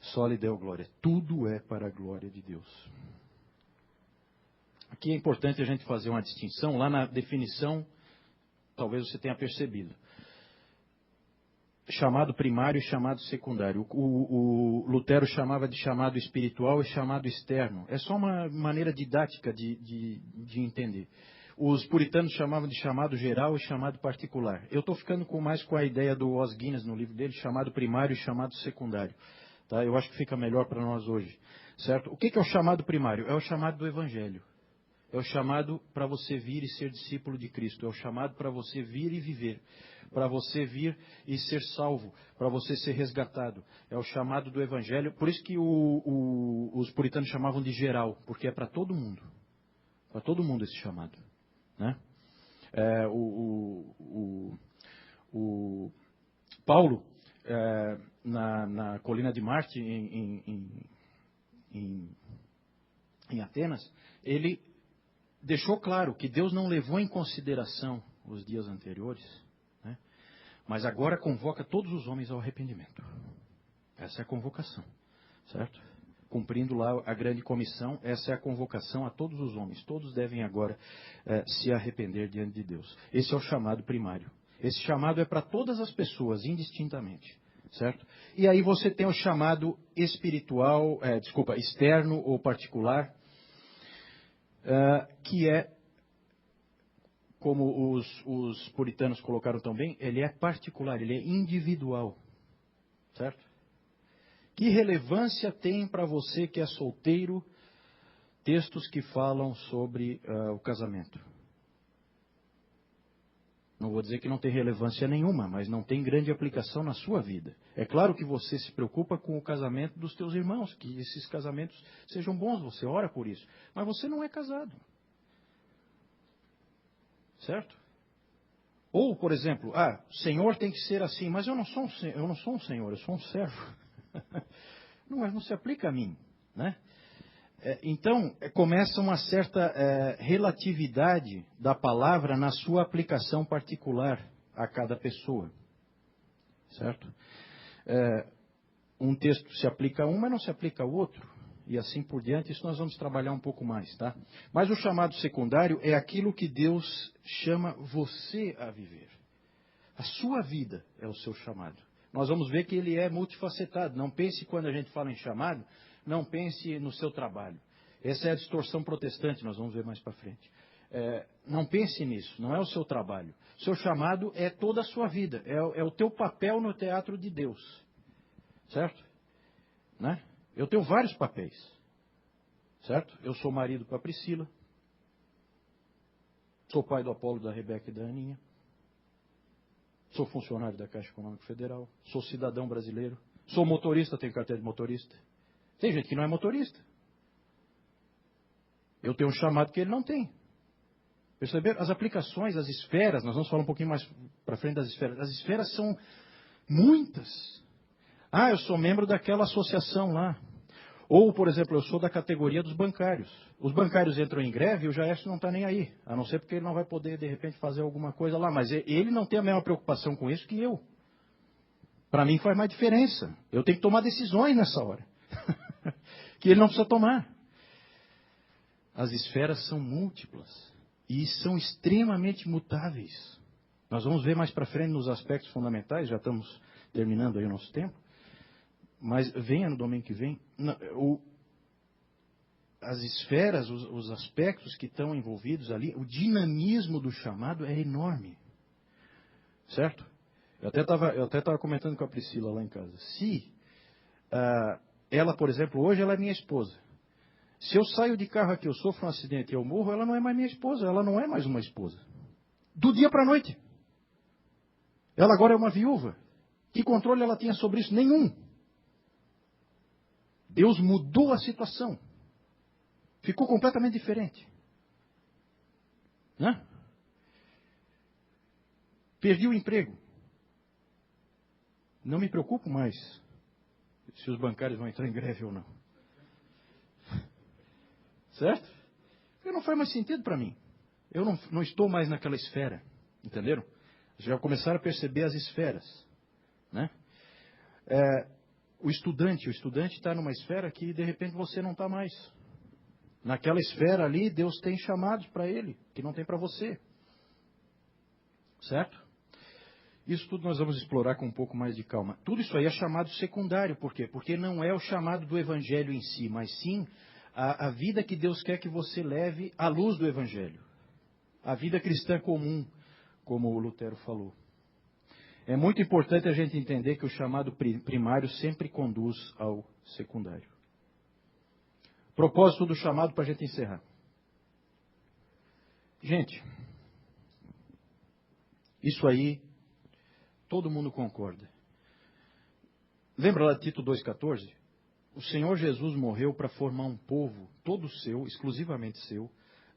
Só lhe deu glória. Tudo é para a glória de Deus. Aqui é importante a gente fazer uma distinção. Lá na definição, talvez você tenha percebido. Chamado primário e chamado secundário. O Lutero chamava de chamado espiritual e chamado externo. É só uma maneira didática de entender. Os puritanos chamavam de chamado geral e chamado particular. Eu estou ficando mais com a ideia do Os Guinness no livro dele, chamado primário e chamado secundário. Tá? Eu acho que fica melhor para nós hoje. Certo? O que é o chamado primário? É o chamado do Evangelho. É o chamado para você vir e ser discípulo de Cristo. É o chamado para você vir e viver. Para você vir e ser salvo. Para você ser resgatado. É o chamado do Evangelho. Por isso que os puritanos chamavam de geral. Porque é para todo mundo. Para todo mundo esse chamado. Né? O Paulo, na colina de Marte, em Atenas, ele deixou claro que Deus não levou em consideração os dias anteriores, né? Mas agora convoca todos os homens ao arrependimento. Essa é a convocação, certo? Cumprindo lá a grande comissão, essa é a convocação a todos os homens. Todos devem agora se arrepender diante de Deus. Esse é o chamado primário. Esse chamado é para todas as pessoas, indistintamente, certo? E aí você tem o chamado espiritual, externo ou particular, que é, como os puritanos colocaram tão bem, ele é particular, ele é individual, certo? Que relevância tem para você que é solteiro textos que falam sobre o casamento? Não vou dizer que não tem relevância nenhuma, mas não tem grande aplicação na sua vida. É claro que você se preocupa com o casamento dos teus irmãos, que esses casamentos sejam bons, você ora por isso. Mas você não é casado. Certo? Ou, por exemplo, o Senhor tem que ser assim, mas eu não sou um Senhor, eu sou um servo. Não se aplica a mim, né? Então, começa uma certa relatividade da palavra na sua aplicação particular a cada pessoa, certo? Um texto se aplica a um, mas não se aplica ao outro, e assim por diante. Isso nós vamos trabalhar um pouco mais, tá? Mas o chamado secundário é aquilo que Deus chama você a viver. A sua vida é o seu chamado. Nós vamos ver que ele é multifacetado. Não pense, quando a gente fala em chamado, não pense no seu trabalho. Essa é a distorção protestante, nós vamos ver mais para frente. Não pense nisso, não é o seu trabalho. O seu chamado é toda a sua vida, é o teu papel no teatro de Deus. Certo? Né? Eu tenho vários papéis. Certo? Eu sou marido para a Priscila. Sou pai do Apolo, da Rebeca e da Aninha. Sou funcionário da Caixa Econômica Federal. Sou cidadão brasileiro. Sou motorista, tenho carteira de motorista. Tem gente que não é motorista. Eu tenho um chamado que ele não tem. Perceberam? As aplicações, as esferas, nós vamos falar um pouquinho mais para frente das esferas. As esferas são muitas. Eu sou membro daquela associação lá. Ou, por exemplo, eu sou da categoria dos bancários. Os bancários entram em greve e o Jaércio não está nem aí. A não ser porque ele não vai poder, de repente, fazer alguma coisa lá. Mas ele não tem a mesma preocupação com isso que eu. Para mim faz mais diferença. Eu tenho que tomar decisões nessa hora. Que ele não precisa tomar. As esferas são múltiplas. E são extremamente mutáveis. Nós vamos ver mais para frente nos aspectos fundamentais. Já estamos terminando aí o nosso tempo. Mas venha no domingo que vem. As esferas, os aspectos que estão envolvidos ali, o dinamismo do chamado é enorme. Certo? Eu até estava comentando com a Priscila lá em casa. Se ela, por exemplo, hoje ela é minha esposa. Se eu saio de carro aqui, eu sofro um acidente e eu morro, ela não é mais minha esposa, ela não é mais uma esposa. Do dia para a noite. Ela agora é uma viúva. Que controle ela tinha sobre isso? Nenhum. Deus mudou a situação. Ficou completamente diferente. Né? Perdi o emprego. Não me preocupo mais se os bancários vão entrar em greve ou não. Certo? Porque não faz mais sentido para mim. Eu não estou mais naquela esfera. Entenderam? Já começaram a perceber as esferas. Né? O estudante está numa esfera que de repente você não está mais. Naquela esfera ali, Deus tem chamados para ele, que não tem para você. Certo? Isso tudo nós vamos explorar com um pouco mais de calma. Tudo isso aí é chamado secundário. Por quê? Porque não é o chamado do Evangelho em si, mas sim a vida que Deus quer que você leve à luz do Evangelho. A vida cristã comum, como o Lutero falou. É muito importante a gente entender que o chamado primário sempre conduz ao secundário. Propósito do chamado para a gente encerrar. Gente, isso aí todo mundo concorda. Lembra lá de Tito 2,14? O Senhor Jesus morreu para formar um povo, todo seu, exclusivamente seu,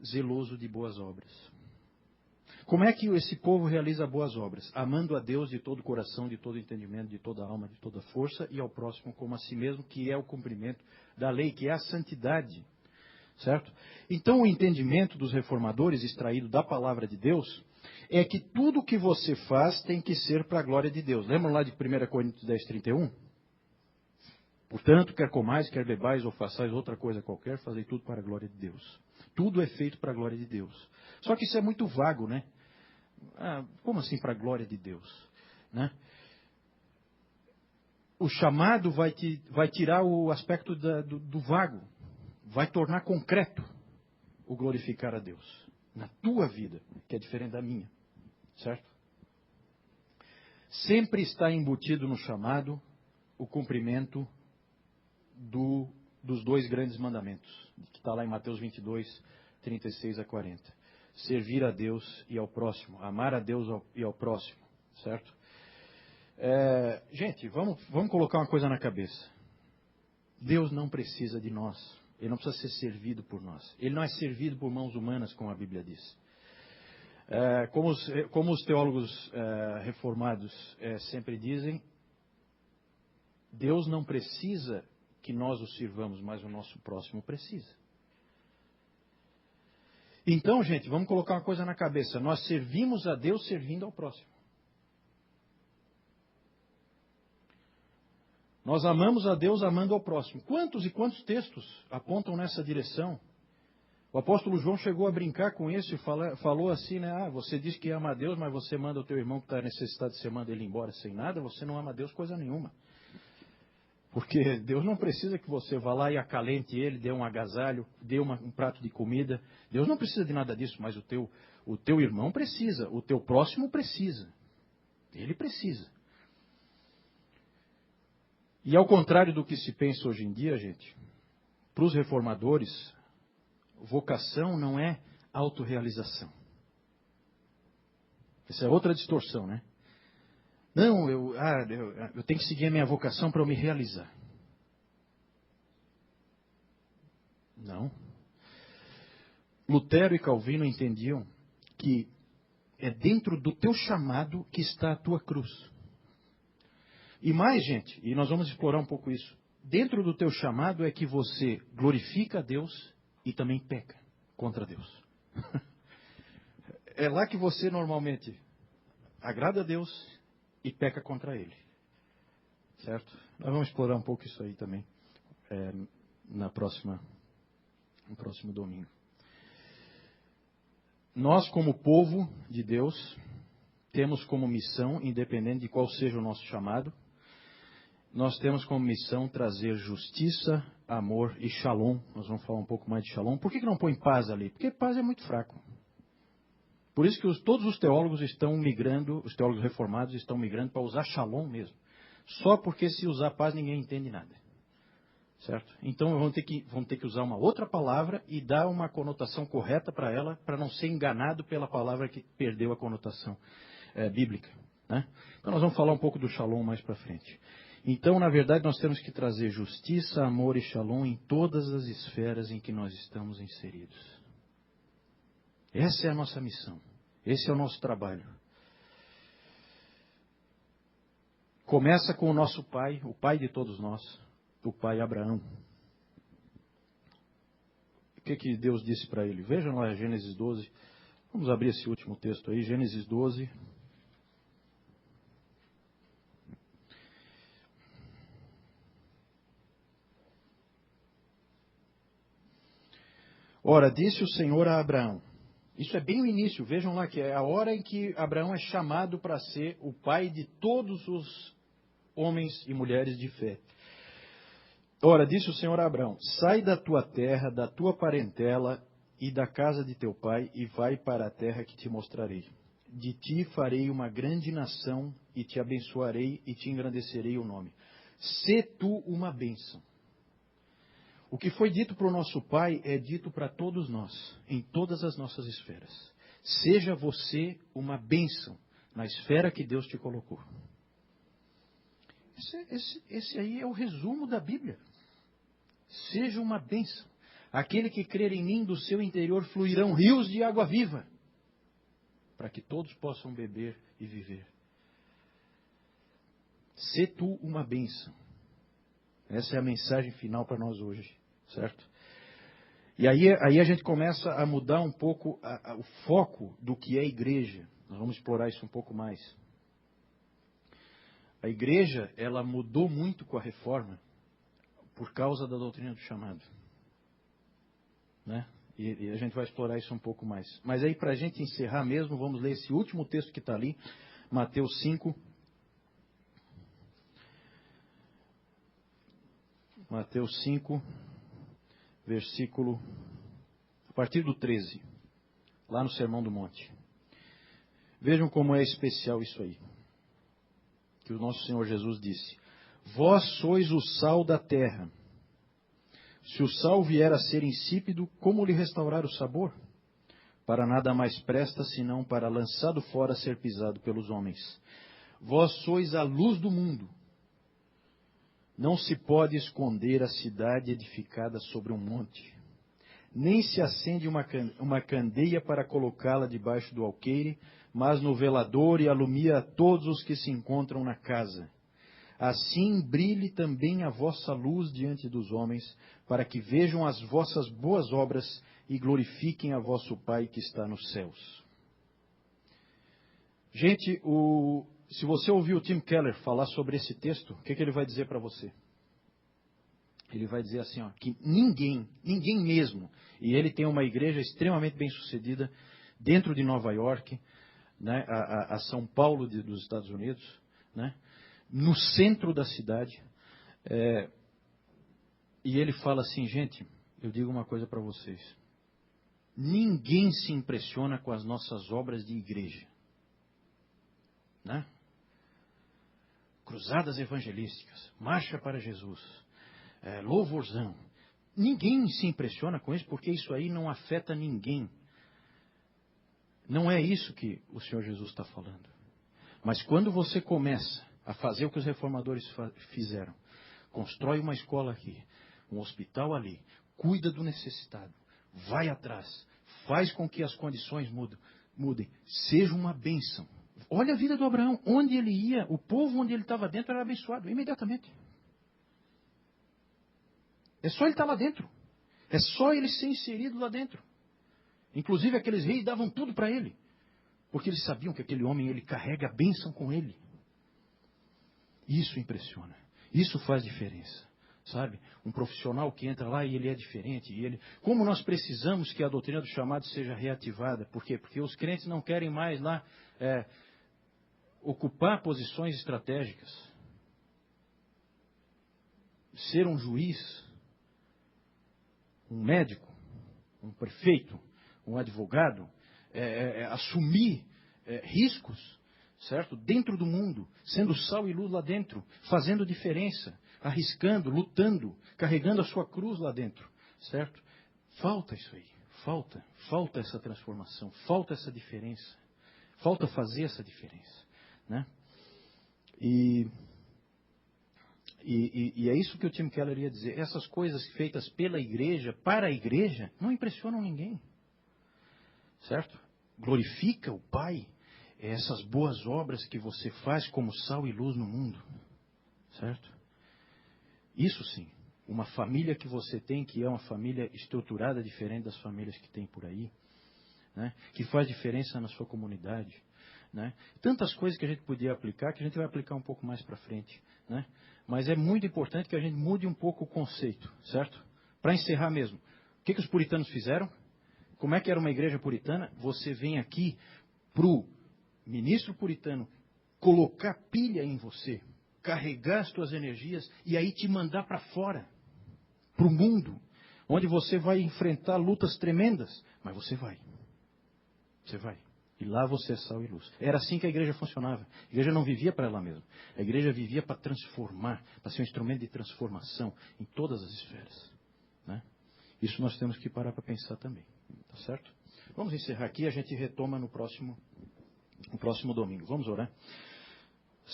zeloso de boas obras. Como é que esse povo realiza boas obras? Amando a Deus de todo o coração, de todo o entendimento, de toda a alma, de toda a força, e ao próximo como a si mesmo, que é o cumprimento da lei, que é a santidade. Certo? Então o entendimento dos reformadores, extraído da palavra de Deus, é que tudo que você faz tem que ser para a glória de Deus. Lembram lá de 1 Coríntios 10:31? Portanto, quer comais, quer bebais ou façais outra coisa qualquer, fazei tudo para a glória de Deus. Tudo é feito para a glória de Deus. Só que isso é muito vago, né? Como assim para a glória de Deus? Né? O chamado vai tirar o aspecto do vago. Vai tornar concreto o glorificar a Deus. Na tua vida, que é diferente da minha. Certo? Sempre está embutido no chamado o cumprimento dos dois grandes mandamentos, que está lá em Mateus 22, 36 a 40. Servir a Deus e ao próximo, amar a Deus e ao próximo, certo? Gente, vamos colocar uma coisa na cabeça. Deus não precisa de nós, Ele não precisa ser servido por nós. Ele não é servido por mãos humanas, como a Bíblia diz. Como os teólogos reformados sempre dizem, Deus não precisa que nós o sirvamos, mas o nosso próximo precisa. Então, gente, vamos colocar uma coisa na cabeça. Nós servimos a Deus servindo ao próximo. Nós amamos a Deus amando ao próximo. Quantos e quantos textos apontam nessa direção? O apóstolo João chegou a brincar com isso e falou assim, né? Você diz que ama a Deus, mas você manda o teu irmão que está necessitado, você manda ele embora sem nada, você não ama a Deus coisa nenhuma. Porque Deus não precisa que você vá lá e acalente ele, dê um agasalho, dê um prato de comida. Deus não precisa de nada disso, mas o teu irmão precisa, o teu próximo precisa. Ele precisa. E ao contrário do que se pensa hoje em dia, gente, para os reformadores, vocação não é autorrealização. Essa é outra distorção, né? Não, eu tenho que seguir a minha vocação para eu me realizar. Não. Lutero e Calvino entendiam que é dentro do teu chamado que está a tua cruz. E mais, gente, e nós vamos explorar um pouco isso. Dentro do teu chamado é que você glorifica a Deus e também peca contra Deus. É lá que você normalmente agrada a Deus e peca contra Ele. Certo? Nós vamos explorar um pouco isso aí também no próximo domingo. Nós, como povo de Deus, temos como missão, independente de qual seja o nosso chamado, nós temos como missão trazer justiça, amor e shalom. Nós vamos falar um pouco mais de shalom. Por que não põe paz ali? Porque paz é muito fraco. Por isso que todos os teólogos estão migrando, os teólogos reformados estão migrando para usar shalom mesmo. Só porque se usar paz ninguém entende nada. Certo? Então vamos ter que usar uma outra palavra e dar uma conotação correta para ela, para não ser enganado pela palavra que perdeu a conotação bíblica. Né? Então nós vamos falar um pouco do shalom mais para frente. Então, na verdade, nós temos que trazer justiça, amor e shalom em todas as esferas em que nós estamos inseridos. Essa é a nossa missão. Esse é o nosso trabalho. Começa com o nosso pai, o pai de todos nós, o pai Abraão. O que Deus disse para ele? Vejam lá Gênesis 12. Vamos abrir esse último texto aí, Gênesis 12. Ora, disse o Senhor a Abraão. Isso é bem o início, vejam lá que é a hora em que Abraão é chamado para ser o pai de todos os homens e mulheres de fé. Ora, disse o Senhor a Abraão, sai da tua terra, da tua parentela e da casa de teu pai e vai para a terra que te mostrarei. De ti farei uma grande nação e te abençoarei e te engrandecerei o nome. Sê tu uma bênção. O que foi dito para o nosso pai é dito para todos nós, em todas as nossas esferas. Seja você uma bênção na esfera que Deus te colocou. Esse aí é o resumo da Bíblia. Seja uma bênção. Aquele que crer em mim, do seu interior fluirão rios de água viva, para que todos possam beber e viver. Sê tu uma bênção. Essa é a mensagem final para nós hoje, certo? E aí a gente começa a mudar um pouco o foco do que é igreja. Nós vamos explorar isso um pouco mais. A igreja, ela mudou muito com a reforma por causa da doutrina do chamado. Né? E a gente vai explorar isso um pouco mais. Mas aí, para a gente encerrar mesmo, vamos ler esse último texto que está ali, Mateus 5. Mateus 5, versículo, a partir do 13, lá no Sermão do Monte. Vejam como é especial isso aí, que o nosso Senhor Jesus disse. Vós sois o sal da terra. Se o sal vier a ser insípido, como lhe restaurar o sabor? Para nada mais presta, senão para, lançado fora, ser pisado pelos homens. Vós sois a luz do mundo. Não se pode esconder a cidade edificada sobre um monte. nem se acende uma candeia para colocá-la debaixo do alqueire, mas no velador e alumia a todos os que se encontram na casa. Assim brilhe também a vossa luz diante dos homens, para que vejam as vossas boas obras e glorifiquem a vosso Pai que está nos céus. Gente, se você ouvir o Tim Keller falar sobre esse texto, o que ele vai dizer para você? Ele vai dizer assim, ó, que ninguém mesmo, e ele tem uma igreja extremamente bem sucedida dentro de Nova York, né, a São Paulo dos Estados Unidos, né, no centro da cidade, e ele fala assim, gente, eu digo uma coisa para vocês, ninguém se impressiona com as nossas obras de igreja, né? Cruzadas evangelísticas, marcha para Jesus, louvorzão. Ninguém se impressiona com isso, porque isso aí não afeta ninguém. Não é isso que o Senhor Jesus está falando. Mas quando você começa a fazer o que os reformadores fizeram, constrói uma escola aqui, um hospital ali, cuida do necessitado, vai atrás, faz com que as condições mudem, seja uma bênção. Olha a vida do Abraão, onde ele ia, o povo onde ele estava dentro era abençoado, imediatamente. É só ele estar lá dentro. É só ele ser inserido lá dentro. Inclusive aqueles reis davam tudo para ele. Porque eles sabiam que aquele homem, ele carrega a bênção com ele. Isso impressiona. Isso faz diferença. Sabe? Um profissional que entra lá e ele é diferente. Como nós precisamos que a doutrina do chamado seja reativada. Por quê? Porque os crentes não querem mais lá ocupar posições estratégicas. Ser um juiz, um médico, um prefeito, um advogado, assumir riscos, certo? Dentro do mundo, sendo sal e luz lá dentro, fazendo diferença, arriscando, lutando, carregando a sua cruz lá dentro, certo? Falta isso aí, falta essa transformação, falta essa diferença, falta fazer essa diferença, né? E é isso que o Tim Keller ia dizer. Essas coisas feitas pela igreja, para a igreja, não impressionam ninguém. Certo? Glorifica o Pai. Essas boas obras que você faz como sal e luz no mundo. Certo? Isso sim. Uma família que você tem, que é uma família estruturada diferente das famílias que tem por aí. Né? Que faz diferença na sua comunidade. Né? Tantas coisas que a gente podia aplicar, que a gente vai aplicar um pouco mais para frente. Né? Mas é muito importante que a gente mude um pouco o conceito, certo? Para encerrar mesmo. O que os puritanos fizeram? Como é que era uma igreja puritana? Você vem aqui para o ministro puritano colocar pilha em você, carregar as tuas energias e aí te mandar para fora, para o mundo, onde você vai enfrentar lutas tremendas, mas você vai. Você vai. E lá você é sal e luz. Era assim que a igreja funcionava. A igreja não vivia para ela mesma. A igreja vivia para transformar, para ser um instrumento de transformação em todas as esferas. Né? Isso nós temos que parar para pensar também. Tá certo? Vamos encerrar aqui, a gente retoma no próximo domingo. Vamos orar?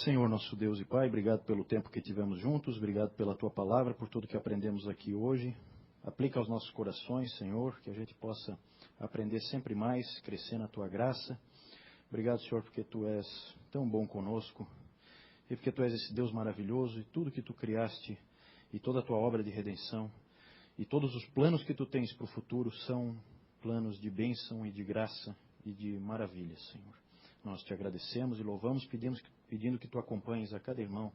Senhor, nosso Deus e Pai, obrigado pelo tempo que tivemos juntos, obrigado pela Tua palavra, por tudo que aprendemos aqui hoje. Aplica aos nossos corações, Senhor, que a gente possa aprender sempre mais, crescer na Tua graça. Obrigado, Senhor, porque Tu és tão bom conosco e porque Tu és esse Deus maravilhoso e tudo que Tu criaste e toda a Tua obra de redenção e todos os planos que Tu tens para o futuro são planos de bênção e de graça e de maravilha, Senhor. Nós Te agradecemos e louvamos, pedindo que Tu acompanhes a cada irmão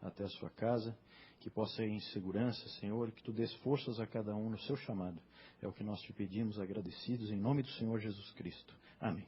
até a sua casa, que possa ir em segurança, Senhor, e que Tu dês forças a cada um no seu chamado. É o que nós Te pedimos, agradecidos, em nome do Senhor Jesus Cristo. Amém.